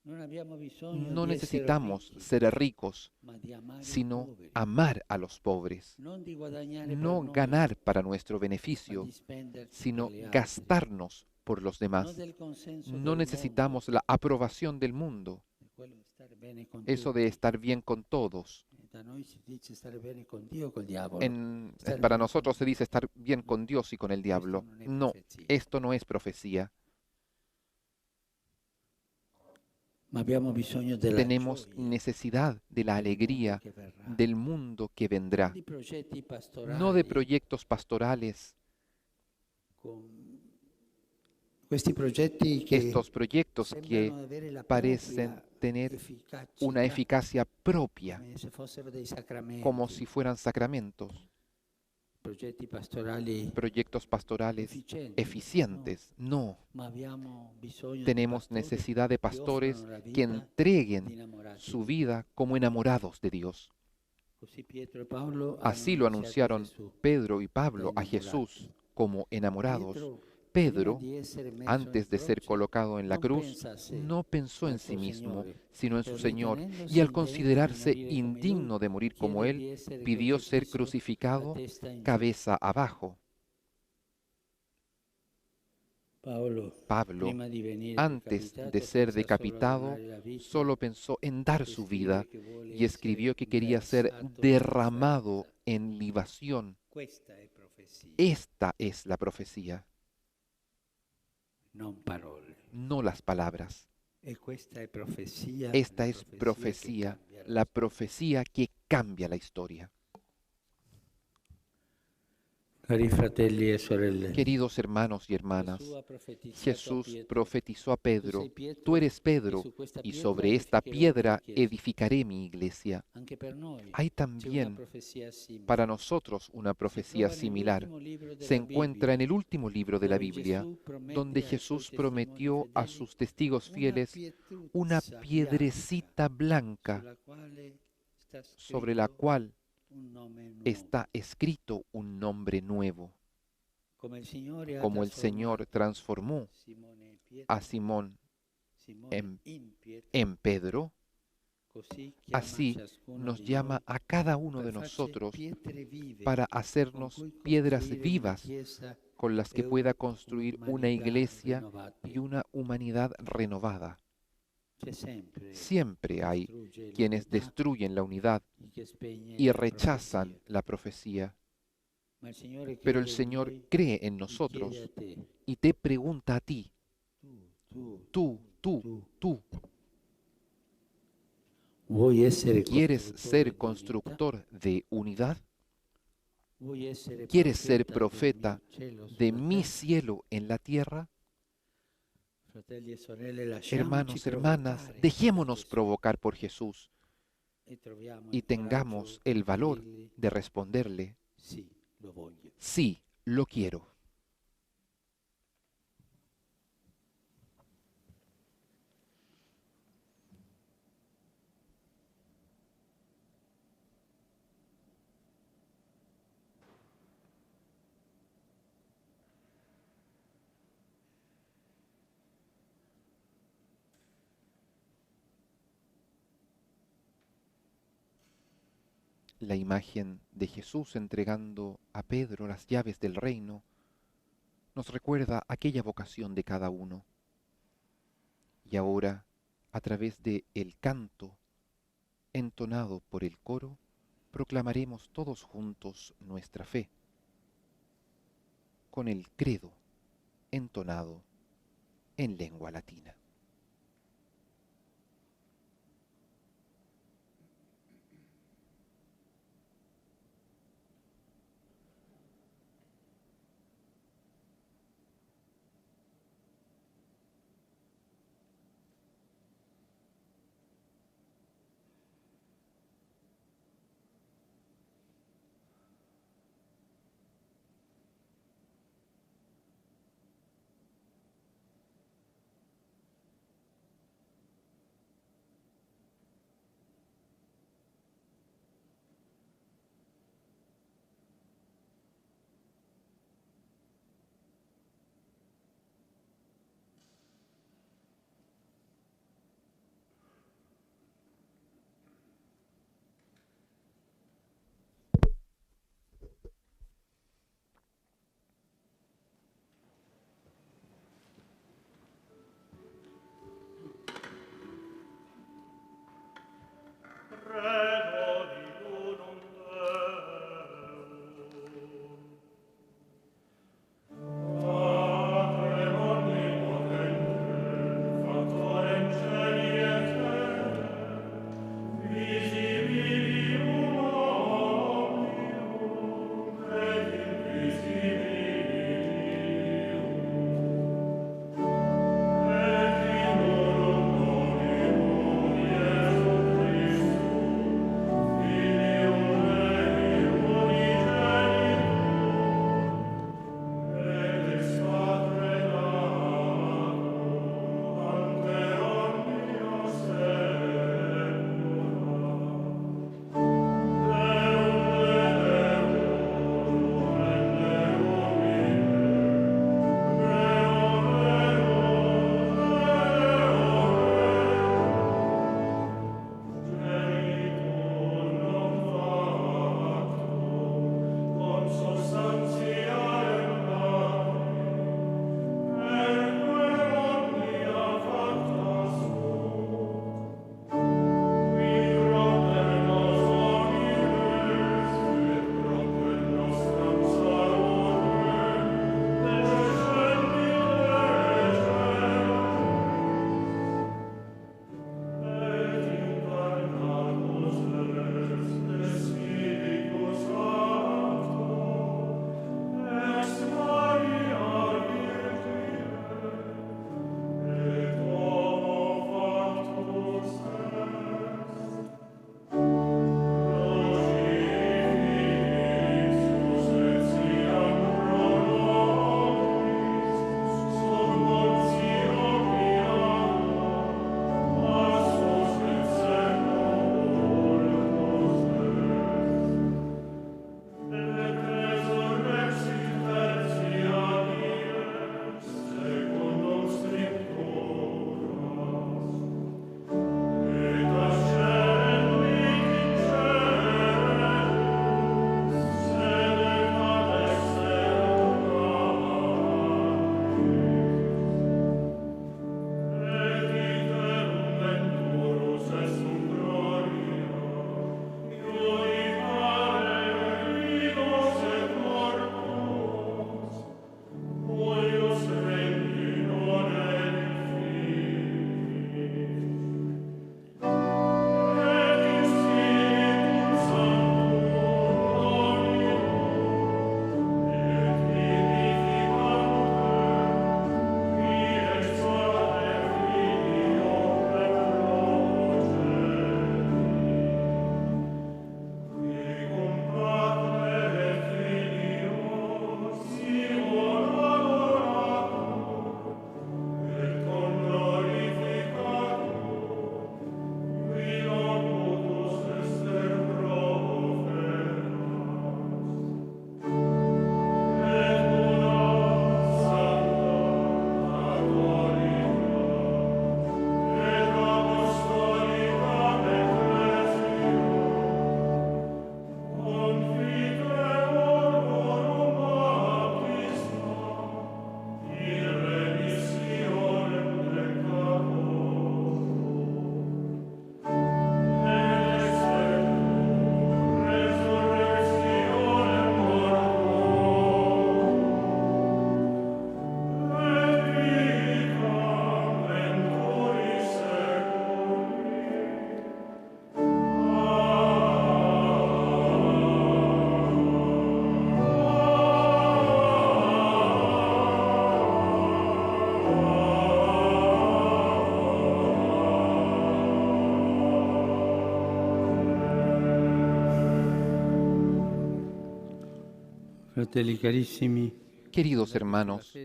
Non abbiamo bisogno No di essere necesitamos ricchi, ser ricos, ma di amare i sino poveri. amar a los pobres. Non di guadagnare No per noi, ganar para nuestro ma beneficio, di spenderci sino per gli altri. gastarnos por los Non demás. del consenso No del necesitamos la aprobación del mundo, mondo, di quello di stare bene con eso tutti. de estar bien con todos. Da noi si dice stare bene con Dio o col diavolo. Para nosotros se dice estar bien con Dios y con el diablo. No, esto no es profecía. Ma abbiamo bisogno della Tenemos gioia necesidad de la alegría che verrà. del mundo que vendrá, Di progetti pastorali no de proyectos pastorales. con questi progetti che Estos proyectos que sembrano avere la parecen propria tener efficacia, una eficacia propia, come se fossero dei sacramenti. como si fueran sacramentos, Progetti pastorali proyectos pastorales efficienti. eficientes. No, Ma abbiamo bisogno tenemos di pastori necesidad de che pastores offrono la que vita di entreguen innamorati. su vida como enamorados de Dios. Così Pietro e Paolo Así hanno lo annunziato anunciaron Gesù. Pedro y Pablo a enamorati. Jesús como enamorados. Pedro, Pedro, prima di essere messo antes in de ser croce, colocado en la non cruz, pensa a sé, no pensó ma en al sí suo mismo, Signore, sino en pero su Señor, ritenendosi y al indegno considerarse di morire come indigno lui, de morir como chiede di Él, essere pidió ser crocifisso crucificado a testa in giù. cabeza abajo. Pablo, Pablo, prima di venire antes decapitato, de ser pensa decapitado, solo a dare la vita, solo pensó en dar su vida escribe che vuole y escribió que essere quería ser versato derramado in en libación. Questa è profezia, Esta es la profecía, non parole. no las palabras. E questa è profezia, Esta la es che profecía, cambia la profecía que cambia la historia. Cari fratelli e sorelle, Queridos hermanos y hermanas, Gesù ha profetizzato a Jesús Pietro, profetizó a Pedro, sei Pietro, tú eres e Pedro, su questa y pietra sobre esta edificherò la piedra mia chiesa. edificaré mi iglesia. Anche per noi Hay c'è una también profezia simile. para nosotros una profecía Si trova similar. nell'ultimo libro della Se encuentra en Bibbia, el último libro de la dove Biblia, Gesù promette donde ai suoi Jesús testimoni prometió a fedeli sus testigos fieles una pietruzza piedrecita blanca bianca, sulla quale sta sobre la scritto cual un nome nuovo. está escrito un nombre nuevo, Come il Signore ha como el Señor trasformato transformó Simone Pietro, a Simón Simone in Pietro, en Pedro, così chiama así ciascuno nos di llama noi a cada uno per de farci nosotros pietre vive, para con hacernos cui piedras costruire una vivas chiesa con las que e pueda construir una un'umanità iglesia rinnovata. y una humanidad renovada. C'è sempre Siempre hay distrugge quienes l'unità destruyen la unidad y che spegne y la rechazan profezia. la profecía, Ma il Signore pero el crede in Señor noi cree en y nosotros chiede a te, y te pregunta a ti, tú, tú, vuoi essere ¿quieres ser construttore constructor de unidad? di unità? Vuoi essere ¿Quieres ser profeta profeta del mio cielo de sulla mi terra? cielo en la tierra? Fratelli e sorelle, lasciamoci Hermanos, hermanas, provocare dejémonos da Gesù provocar por Jesús e troviamo y il tengamos coraggio el di valor dirgli de responderle, sì. lo voglio. Sí, lo quiero. La imagen de Jesús entregando a Pedro las llaves del reino nos recuerda aquella vocación de cada uno. Y ahora, a través de el canto entonado por el coro, proclamaremos todos juntos nuestra fe, con el credo entonado en lengua latina. Fratelli carissimi, Queridos hermanos,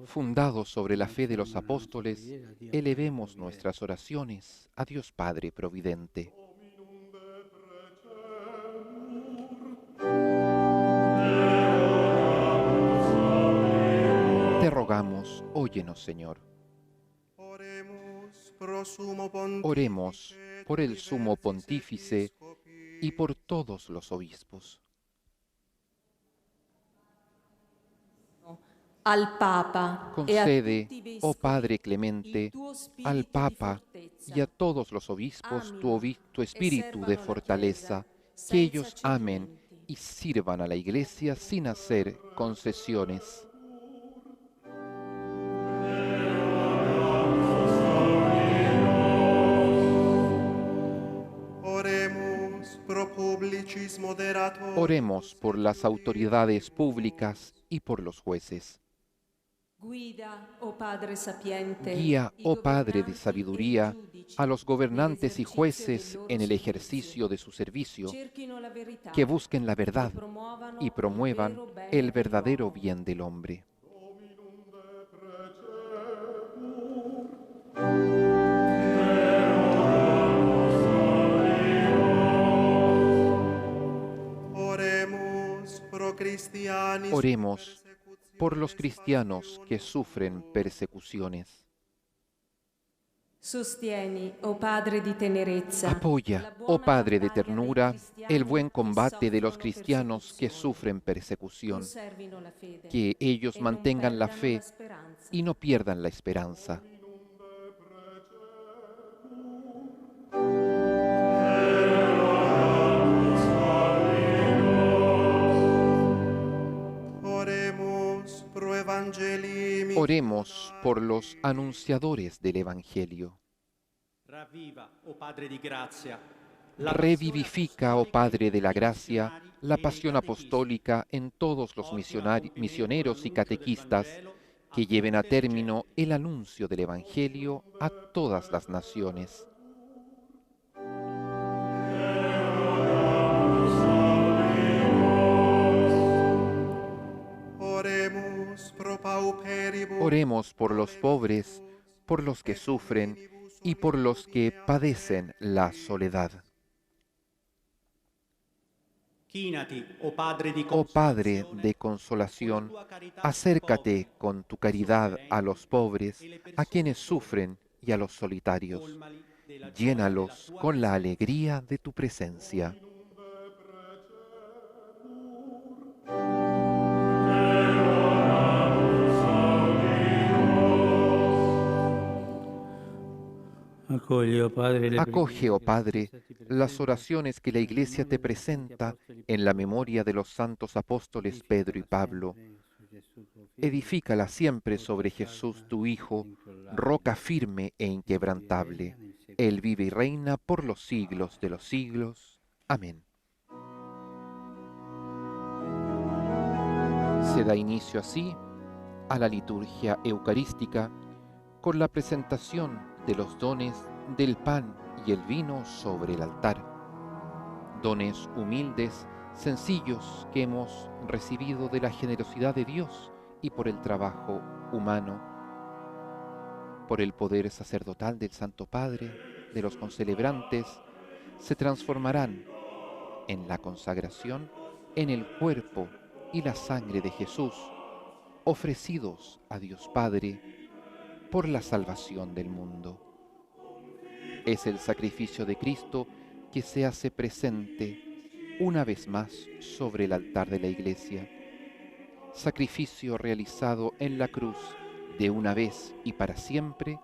fundados sobre la fe de los apóstoles, elevemos nuestras oraciones a Dios Padre Providente. Te rogamos, óyenos, Señor. Oremos por el sumo pontífice y por todos los obispos. Al Papa Concede, oh Padre clemente, al Papa y a todos los obispos tu espíritu de fortaleza, que ellos amen y sirvan a la Iglesia sin hacer concesiones. Oremos por las autoridades públicas y por los jueces. Guía, oh Padre de sabiduría, a los gobernantes y jueces en el ejercicio de su servicio, que busquen la verdad y promuevan el verdadero bien del hombre. Oremos por los cristianos que sufren persecuciones. Apoya, oh Padre de ternura, el buen combate de los cristianos que sufren persecución, que ellos mantengan la fe y no pierdan la esperanza. Oremos por los anunciadores del Evangelio. Revivifica, oh Padre de la Gracia, la pasión apostólica en todos los misioneros y catequistas que lleven a término el anuncio del Evangelio a todas las naciones. Oremos por los pobres, por los que sufren y por los que padecen la soledad. Oh Padre de consolación, acércate con tu caridad a los pobres, a quienes sufren y a los solitarios. Llénalos con la alegría de tu presencia. Acoge, oh Padre, las oraciones que la Iglesia te presenta en la memoria de los santos apóstoles Pedro y Pablo. Edifícala siempre sobre Jesús, tu Hijo, roca firme e inquebrantable. Él vive y reina por los siglos de los siglos. Amén. Se da inicio así a la liturgia eucarística con la presentación de los dones del pan y el vino sobre el altar. Dones humildes, sencillos que hemos recibido de la generosidad de Dios y por el trabajo humano, por el poder sacerdotal del Santo Padre, de los concelebrantes, se transformarán en la consagración en el cuerpo y la sangre de Jesús, ofrecidos a Dios Padre por la salvación del mundo. Es el sacrificio de Cristo que se hace presente una vez más sobre el altar de la Iglesia. Sacrificio realizado en la cruz de una vez y para siempre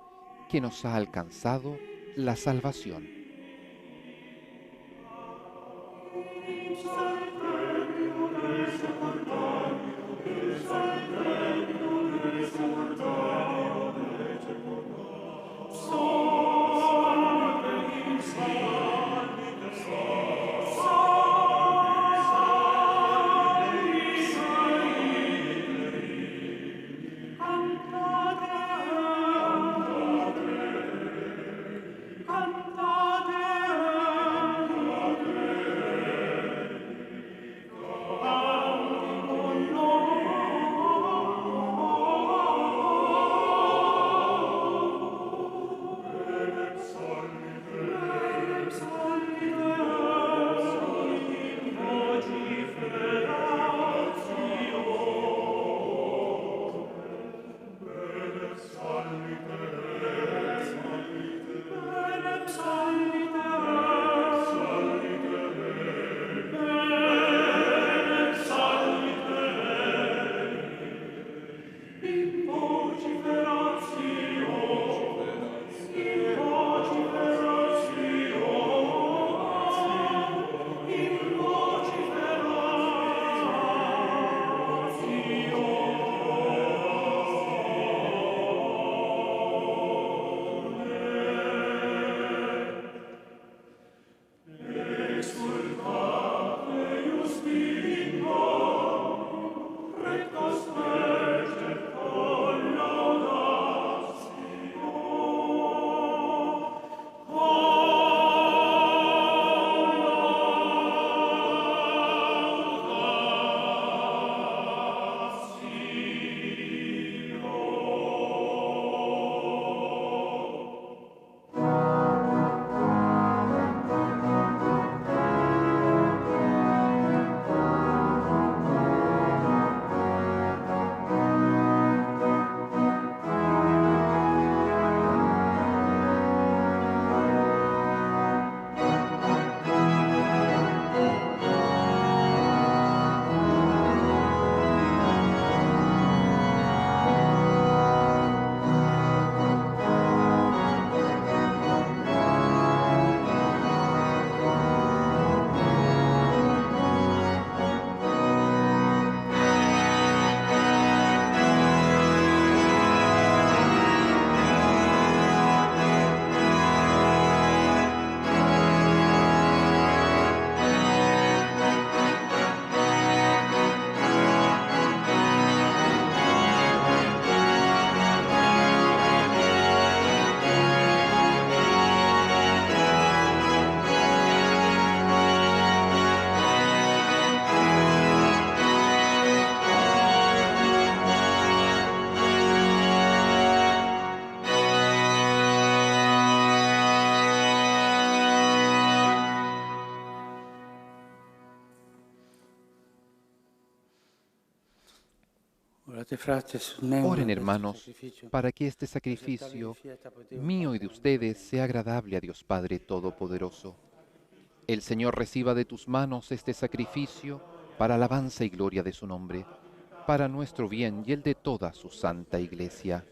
que nos ha alcanzado la salvación. Oren, hermanos, para que este sacrificio mío y de ustedes sea agradable a Dios Padre Todopoderoso. El Señor reciba de tus manos este sacrificio para alabanza y gloria de su nombre, para nuestro bien y el de toda su santa Iglesia.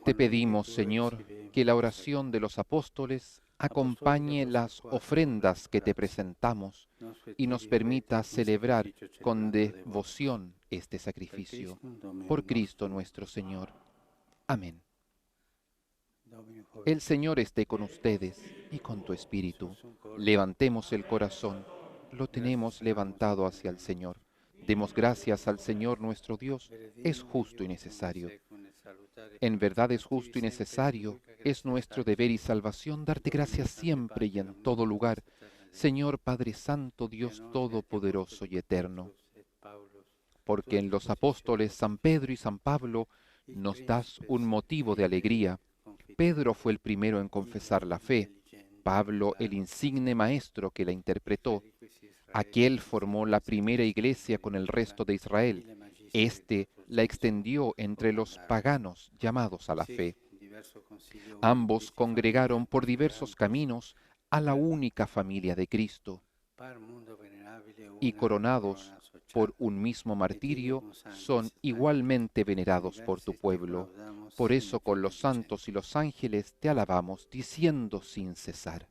Te pedimos, Señor, que la oración de los apóstoles acompañe las ofrendas que te presentamos y nos permita celebrar con devoción este sacrificio. Por Cristo nuestro Señor. Amén. El Señor esté con ustedes y con tu espíritu. Levantemos el corazón, lo tenemos levantado hacia el Señor. Demos gracias al Señor nuestro Dios, es justo y necesario. En verdad es justo y necesario, es nuestro deber y salvación darte gracias siempre y en todo lugar, Señor Padre Santo, Dios Todopoderoso y Eterno. Porque en los apóstoles San Pedro y San Pablo nos das un motivo de alegría. Pedro fue el primero en confesar la fe, Pablo el insigne maestro que la interpretó. Aquel formó la primera iglesia con el resto de Israel. Este la extendió entre los paganos llamados a la fe. Ambos congregaron por diversos caminos a la única familia de Cristo. Y coronados por un mismo martirio, son igualmente venerados por tu pueblo. Por eso con los santos y los ángeles te alabamos, diciendo sin cesar.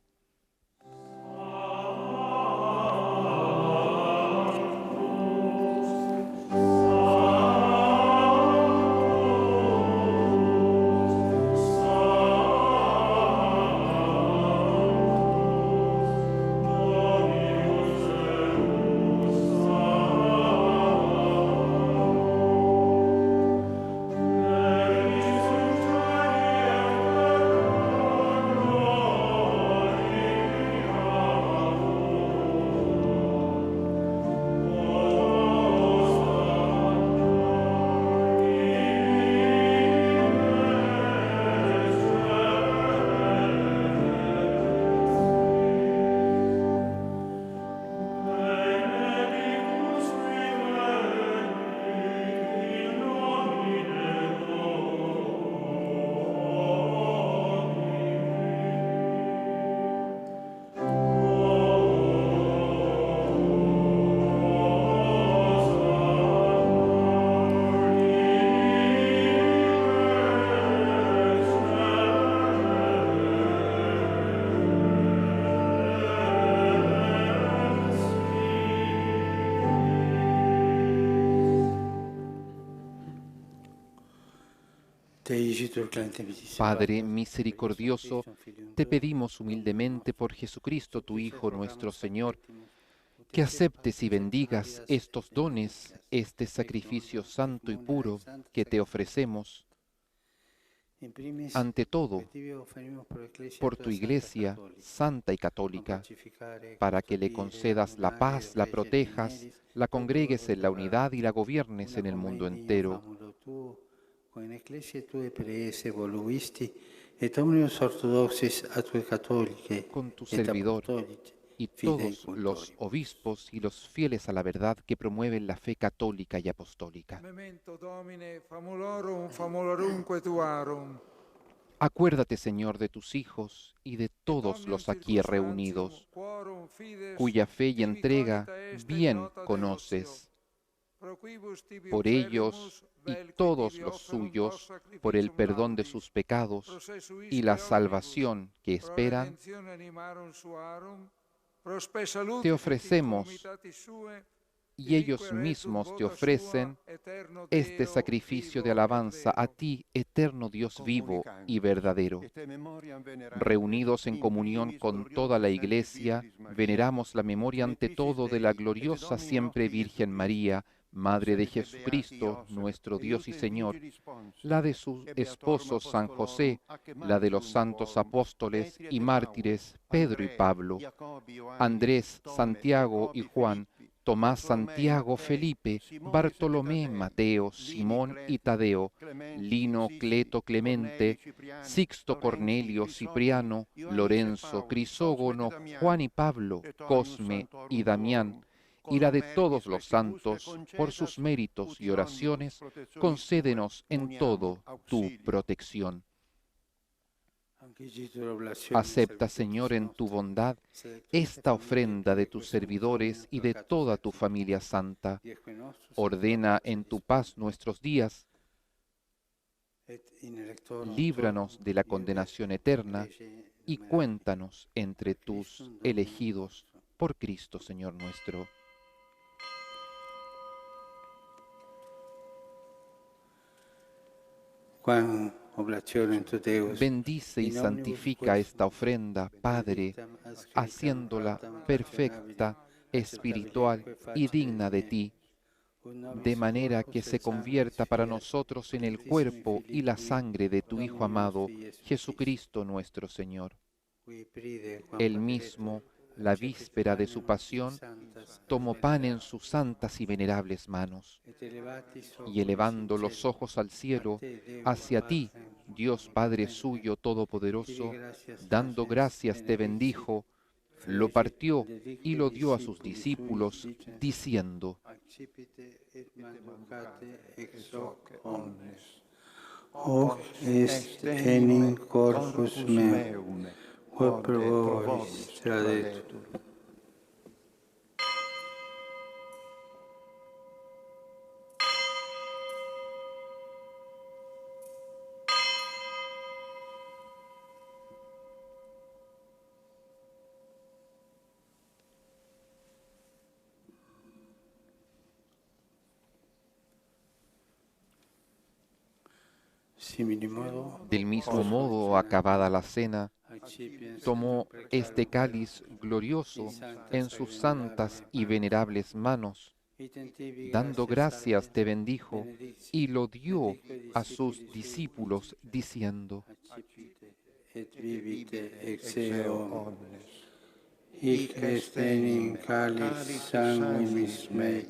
Padre misericordioso, te pedimos humildemente por Jesucristo, tu Hijo, nuestro Señor, que aceptes y bendigas estos dones, este sacrificio santo y puro que te ofrecemos, ante todo, por tu Iglesia santa y católica, para que le concedas la paz, la protejas, la congregues en la unidad y la gobiernes en el mundo entero. Con ecclesie tue preese voluisti, et omnius orthodoxis atue catholicae, con tu servidor y todos los obispos y los fieles a la verdad que promueven la fe católica y apostólica. Memento Domine, famulorum, famulorumque tuarum. Acuérdate, Señor, de tus hijos y de todos los aquí reunidos, cuya fe y entrega bien conoces. Por ellos y todos los suyos, por el perdón de sus pecados y la salvación que esperan, te ofrecemos y ellos mismos te ofrecen este sacrificio de alabanza a ti, eterno Dios vivo y verdadero. Reunidos en comunión con toda la Iglesia, veneramos la memoria ante todo de la gloriosa siempre Virgen María, Madre de Jesucristo, nuestro Dios y Señor, la de su esposo San José, la de los santos apóstoles y mártires Pedro y Pablo, Andrés, Santiago y Juan, Tomás, Santiago, Felipe, Bartolomé, Mateo, Simón y Tadeo, Lino, Cleto, Clemente, Sixto, Cornelio, Cipriano, Lorenzo, Crisógono, Juan y Pablo, Cosme y Damián, y la de todos los santos, por sus méritos y oraciones, concédenos en todo tu protección. Acepta, Señor, en tu bondad esta ofrenda de tus servidores y de toda tu familia santa. Ordena en tu paz nuestros días. Líbranos de la condenación eterna y cuéntanos entre tus elegidos por Cristo, Señor nuestro. Bendice y santifica esta ofrenda, Padre, haciéndola perfecta, espiritual y digna de ti, de manera que se convierta para nosotros en el cuerpo y la sangre de tu Hijo amado, Jesucristo nuestro Señor. Él mismo, la víspera de su pasión, tomó pan en sus santas y venerables manos, y elevando los ojos al cielo, hacia ti, Dios Padre suyo todopoderoso, dando gracias te bendijo, lo partió y lo dio a sus discípulos, diciendo: Hoc est enim corpus meum, quod pro vobis tradetur. Del mismo modo, acabada la cena, tomó este cáliz glorioso en sus santas y venerables manos, dando gracias te bendijo y lo dio a sus discípulos, diciendo: Et vivite ex eo omnes. Hic est enim cáliz sanguinis mei,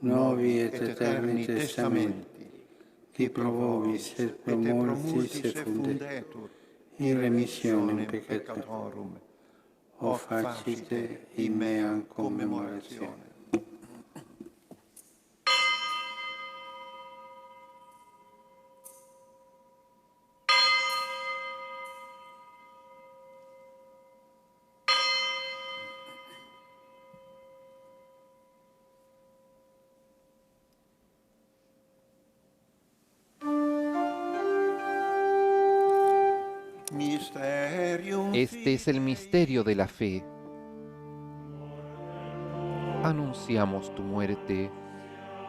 novi et eterni testamenti, qui pro vobis et pro multis effundetur, in remissionem peccatorum. O facite in meam commemorationem. Este es el misterio de la fe. Anunciamos tu muerte,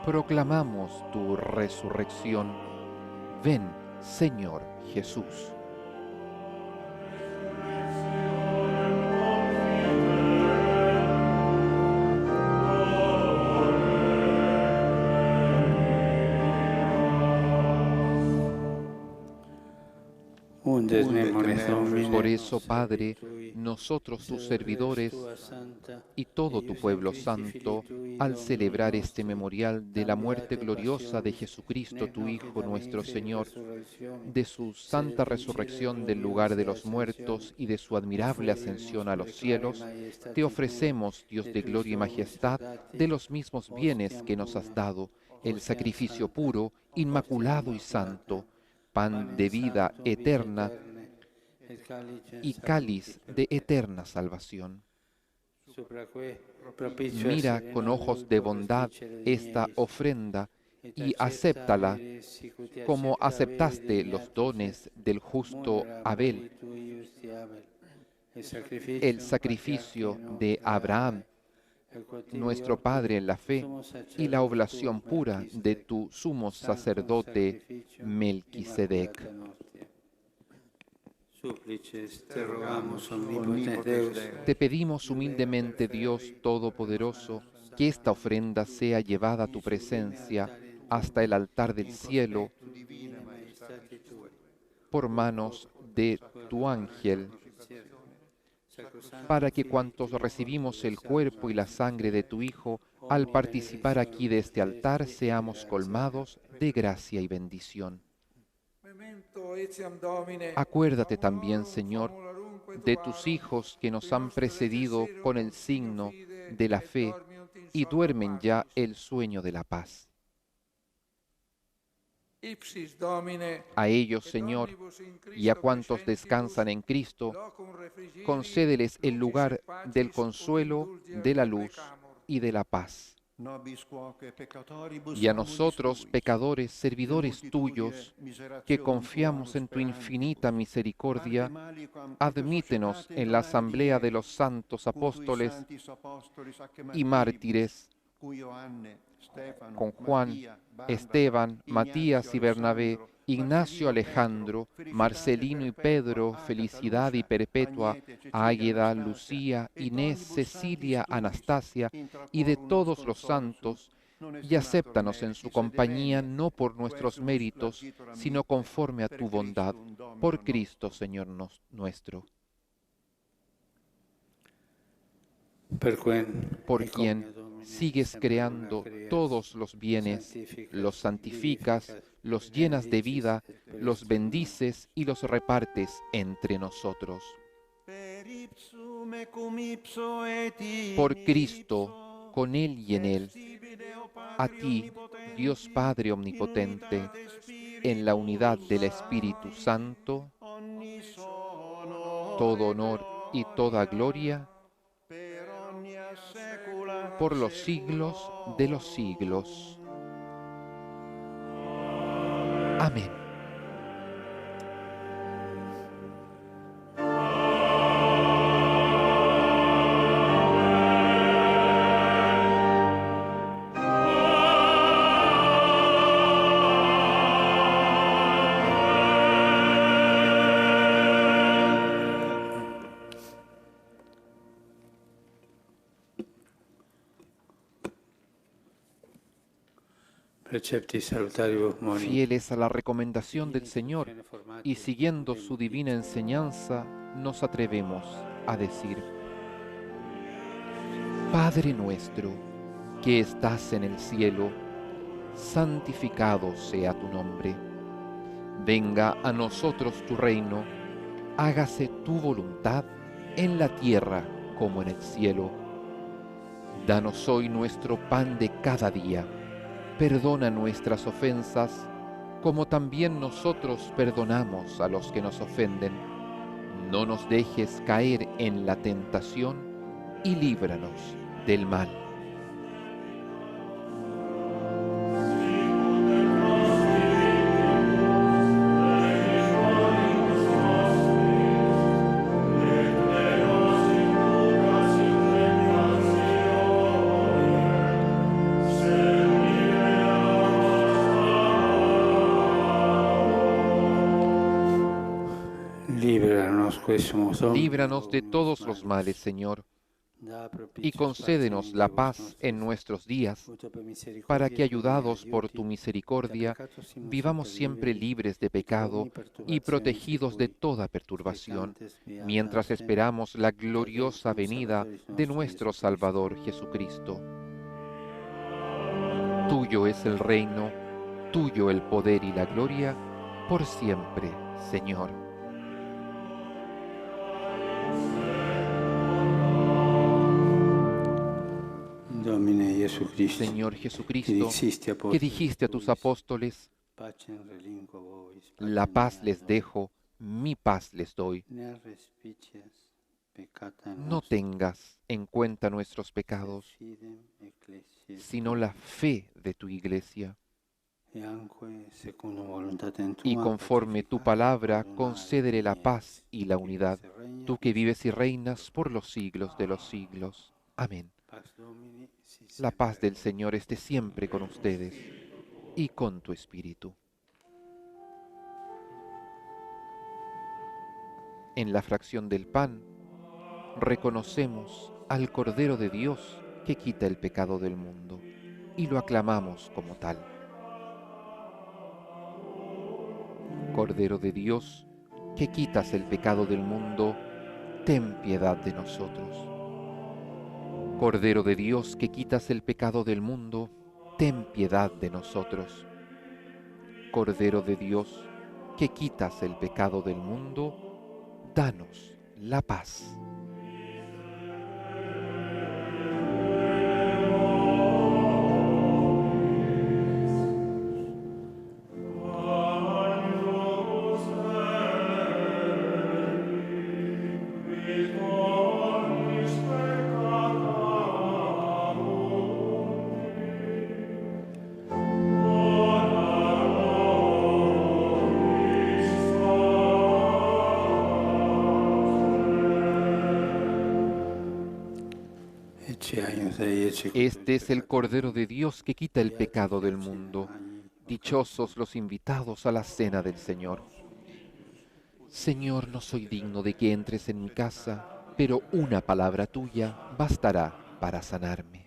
proclamamos tu resurrección. Ven, Señor Jesús. Por eso, Padre, nosotros tus servidores y todo tu pueblo santo, al celebrar este memorial de la muerte gloriosa de Jesucristo, tu Hijo nuestro Señor, de su santa resurrección del lugar de los muertos y de su admirable ascensión a los cielos, te ofrecemos, Dios de gloria y majestad, de los mismos bienes que nos has dado, el sacrificio puro, inmaculado y santo, pan de vida eterna y cáliz de eterna salvación. Mira con ojos de bondad esta ofrenda y acéptala como aceptaste los dones del justo Abel, el sacrificio de Abraham, nuestro Padre en la fe, y la oblación pura de tu sumo sacerdote Melquisedec. Te pedimos humildemente, Dios Todopoderoso, que esta ofrenda sea llevada a tu presencia hasta el altar del cielo por manos de tu ángel, para que cuantos recibimos el cuerpo y la sangre de tu Hijo, al participar aquí de este altar, seamos colmados de gracia y bendición. Acuérdate también, Señor, de tus hijos que nos han precedido con el signo de la fe y duermen ya el sueño de la paz. Ipsis Domine, A ellos, et Señor, omnibus in Christo y a cuantos crescentibus, descansan en Cristo, locum refrigiri, concédeles el lucis lugar et pacis del ut consuelo, indulgere de la te luz precamur. y de la paz. nobis quoque peccatoribus Y a amoris nosotros, tuis, pecadores, de servidores multitudine tuyos, que miserationum confiamos tuarum en tu sperantibus, infinita misericordia, parte maliquam et admítenos societate en la donare asamblea de Dei, los santos cutui apóstoles sanctis apostolis ac y mártires, cui Ioanne, Stefano, con Juan, Mattia, Barnaba, Esteban, Ignazio, Matías y Bernabé, Alessandro, Ignacio, Marcelino, Alejandro, Pedro, Felicitate Marcelino y perpetua, Pedro, Agata, Felicidad y Lucia, Perpetua, Agnete, Cecilia, Águeda, Anastasia, Lucía, et Inés, omnibus Cecilia, sanctis tuis, Anastasia intra y de quorum todos los consortium, santos, non y estimator acéptanos en su meritis, compañía sed no por nuestros quesumus méritos, largitur sino amite, conforme a per tu bondad, Christum Domino por Cristo, nostro. Señor nuestro, por quien sigues creando todos los bienes, los santificas, los llenas de vida, los bendices y los repartes entre nosotros. Per ipsum et cum ipso et in Por Cristo, ipso, con Él y en Él, sibi Deo a Patri ti, omnipotenti, Dios Padre in Omnipotente, unitate Spiritus en la unidad del Espíritu Sancti, Santo, ognis honor todo et honor y toda gloria per omnia saecula por los siglos de los siglos. Amén. Precepti salutarius moni. Fieles a la recomendación del Señor y siguiendo su divina enseñanza, nos atrevemos a decir: Padre nuestro, que estás en el cielo, santificado sea tu nombre. Venga a nosotros tu reino, hágase tu voluntad en la tierra como en el cielo. Danos hoy nuestro pan de cada día. Perdona nuestras ofensas, como también nosotros perdonamos a los que nos ofenden. No nos dejes caer en la tentación y líbranos del mal. Líbranos de todos los males, Señor, y concédenos la paz en nuestros días, para que, ayudados por tu misericordia, vivamos siempre libres de pecado y protegidos de toda perturbación, mientras esperamos la gloriosa venida de nuestro Salvador Jesucristo. Tuyo es el reino, tuyo el poder y la gloria, por siempre, Señor. Señor Jesucristo, que dijiste a tus apóstoles: la paz les dejo, mi paz les doy. No tengas en cuenta nuestros pecados, sino la fe de tu Iglesia. Y conforme tu palabra, concédele la paz y la unidad, tú que vives y reinas por los siglos de los siglos. Amén. La paz del Señor esté siempre con ustedes y con tu espíritu. En la fracción del pan, reconocemos al Cordero de Dios que quita el pecado del mundo y lo aclamamos como tal. Cordero de Dios, que quitas el pecado del mundo, ten piedad de nosotros. Cordero de Dios, que quitas el pecado del mundo, ten piedad de nosotros. Cordero de Dios, que quitas el pecado del mundo, danos la paz. Este es el Cordero de Dios que quita el pecado del mundo. Dichosos los invitados a la cena del Señor. Señor, no soy digno de que entres en mi casa, pero una palabra tuya bastará para sanarme.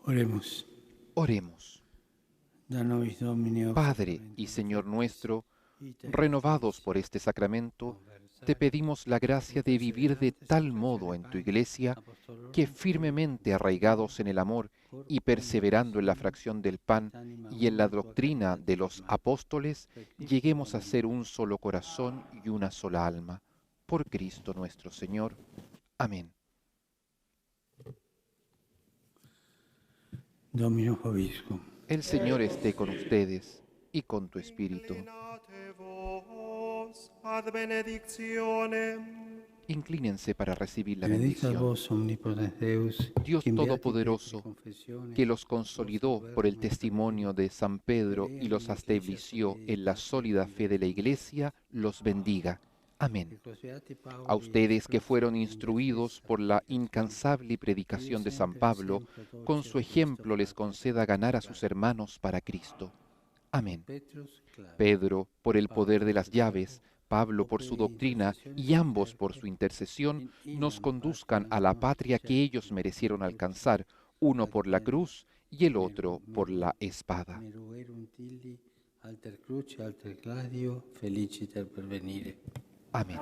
Oremos. Oremos. Da nobis Domine, Padre y Señor nuestro, renovados por este sacramento, te pedimos la gracia de vivir de tal modo en tu Iglesia que firmemente arraigados en el amor y perseverando en la fracción del pan y en la doctrina de los apóstoles, lleguemos a ser un solo corazón y una sola alma. Por Cristo nuestro Señor. Amén. Domino vobiscum. El Señor esté con ustedes y con tu espíritu. Inclinate vos ad benedictionem. Inclínense para recibir la Benedicat bendición. vos omnipotens Deus, Dios qui in beatifici Todopoderoso, confessione, que los consolidó por el testimonio de San Pedro y los estableció en la sólida fe de la Iglesia, los bendiga. Amén. A ustedes que fueron instruidos por la incansable predicación de San Pablo, con su ejemplo les conceda ganar a sus hermanos para Cristo. Amén. Pedro, por el poder de las llaves, Pablo por su doctrina y ambos por su intercesión, nos conduzcan a la patria que ellos merecieron alcanzar, uno por la cruz y el otro por la espada. Alter cruce, alter gladio, feliciter pervenire. Amén.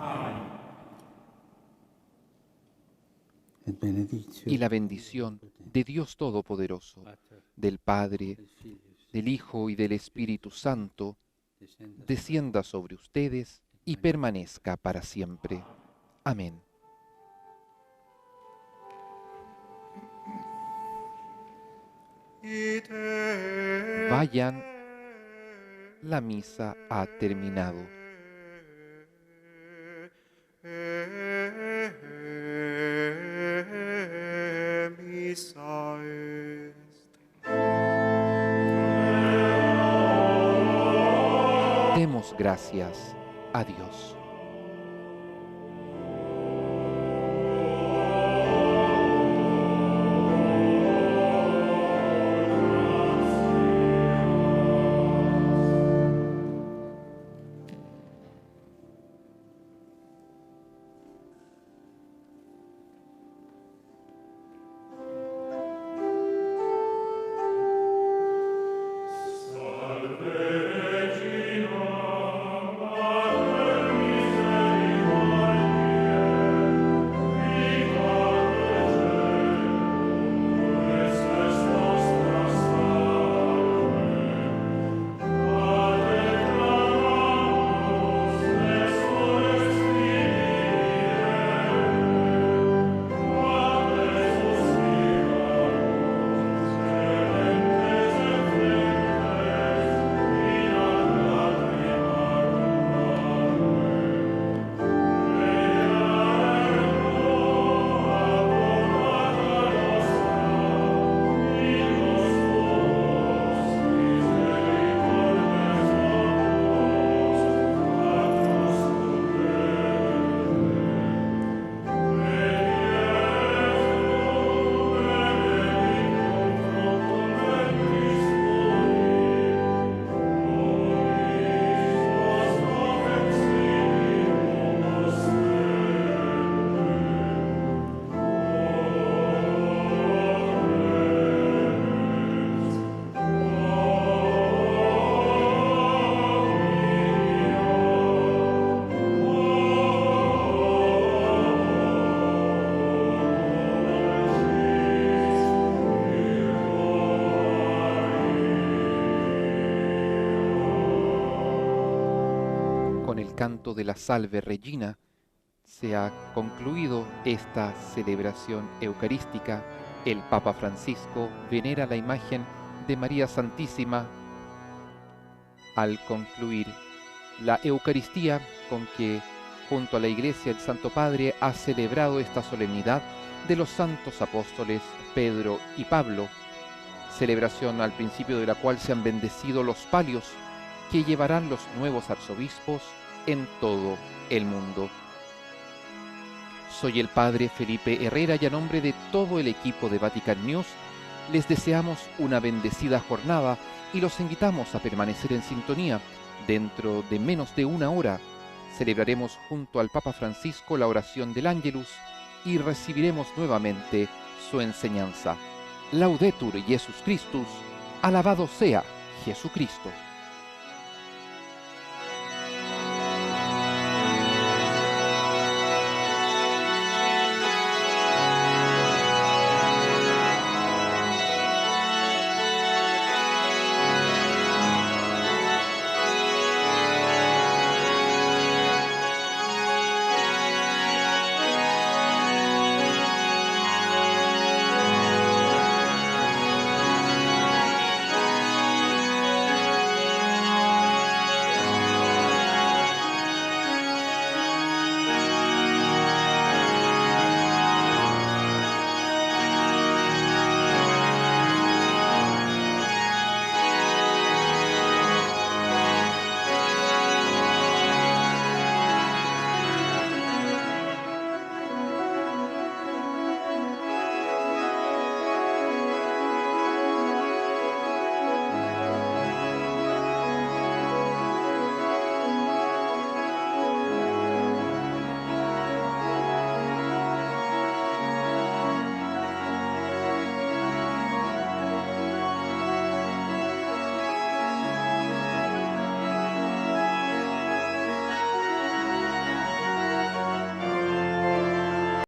Et benedictio Y la bendición de Dios Todopoderoso, del Padre, del Hijo y del Espíritu Santo, descienda sobre ustedes y permanezca para siempre. Amén. Ite Vayan, la misa ha terminado. Missa est. Demos gracias a Dios. Canto de la Salve Regina, se ha concluido esta celebración eucarística. El Papa Francisco venera la imagen de María Santísima al concluir la Eucaristía con que junto a la Iglesia el Santo Padre ha celebrado esta solemnidad de los santos apóstoles Pedro y Pablo, celebración al principio de la cual se han bendecido los palios que llevarán los nuevos arzobispos en todo el mundo. Soy el Padre Felipe Herrera y a nombre de todo el equipo de Vatican News les deseamos una bendecida jornada y los invitamos a permanecer en sintonía. Dentro de menos de una hora celebraremos junto al Papa Francisco la oración del Ángelus y recibiremos nuevamente su enseñanza. Laudetur Jesus Christus, alabado sea Jesucristo.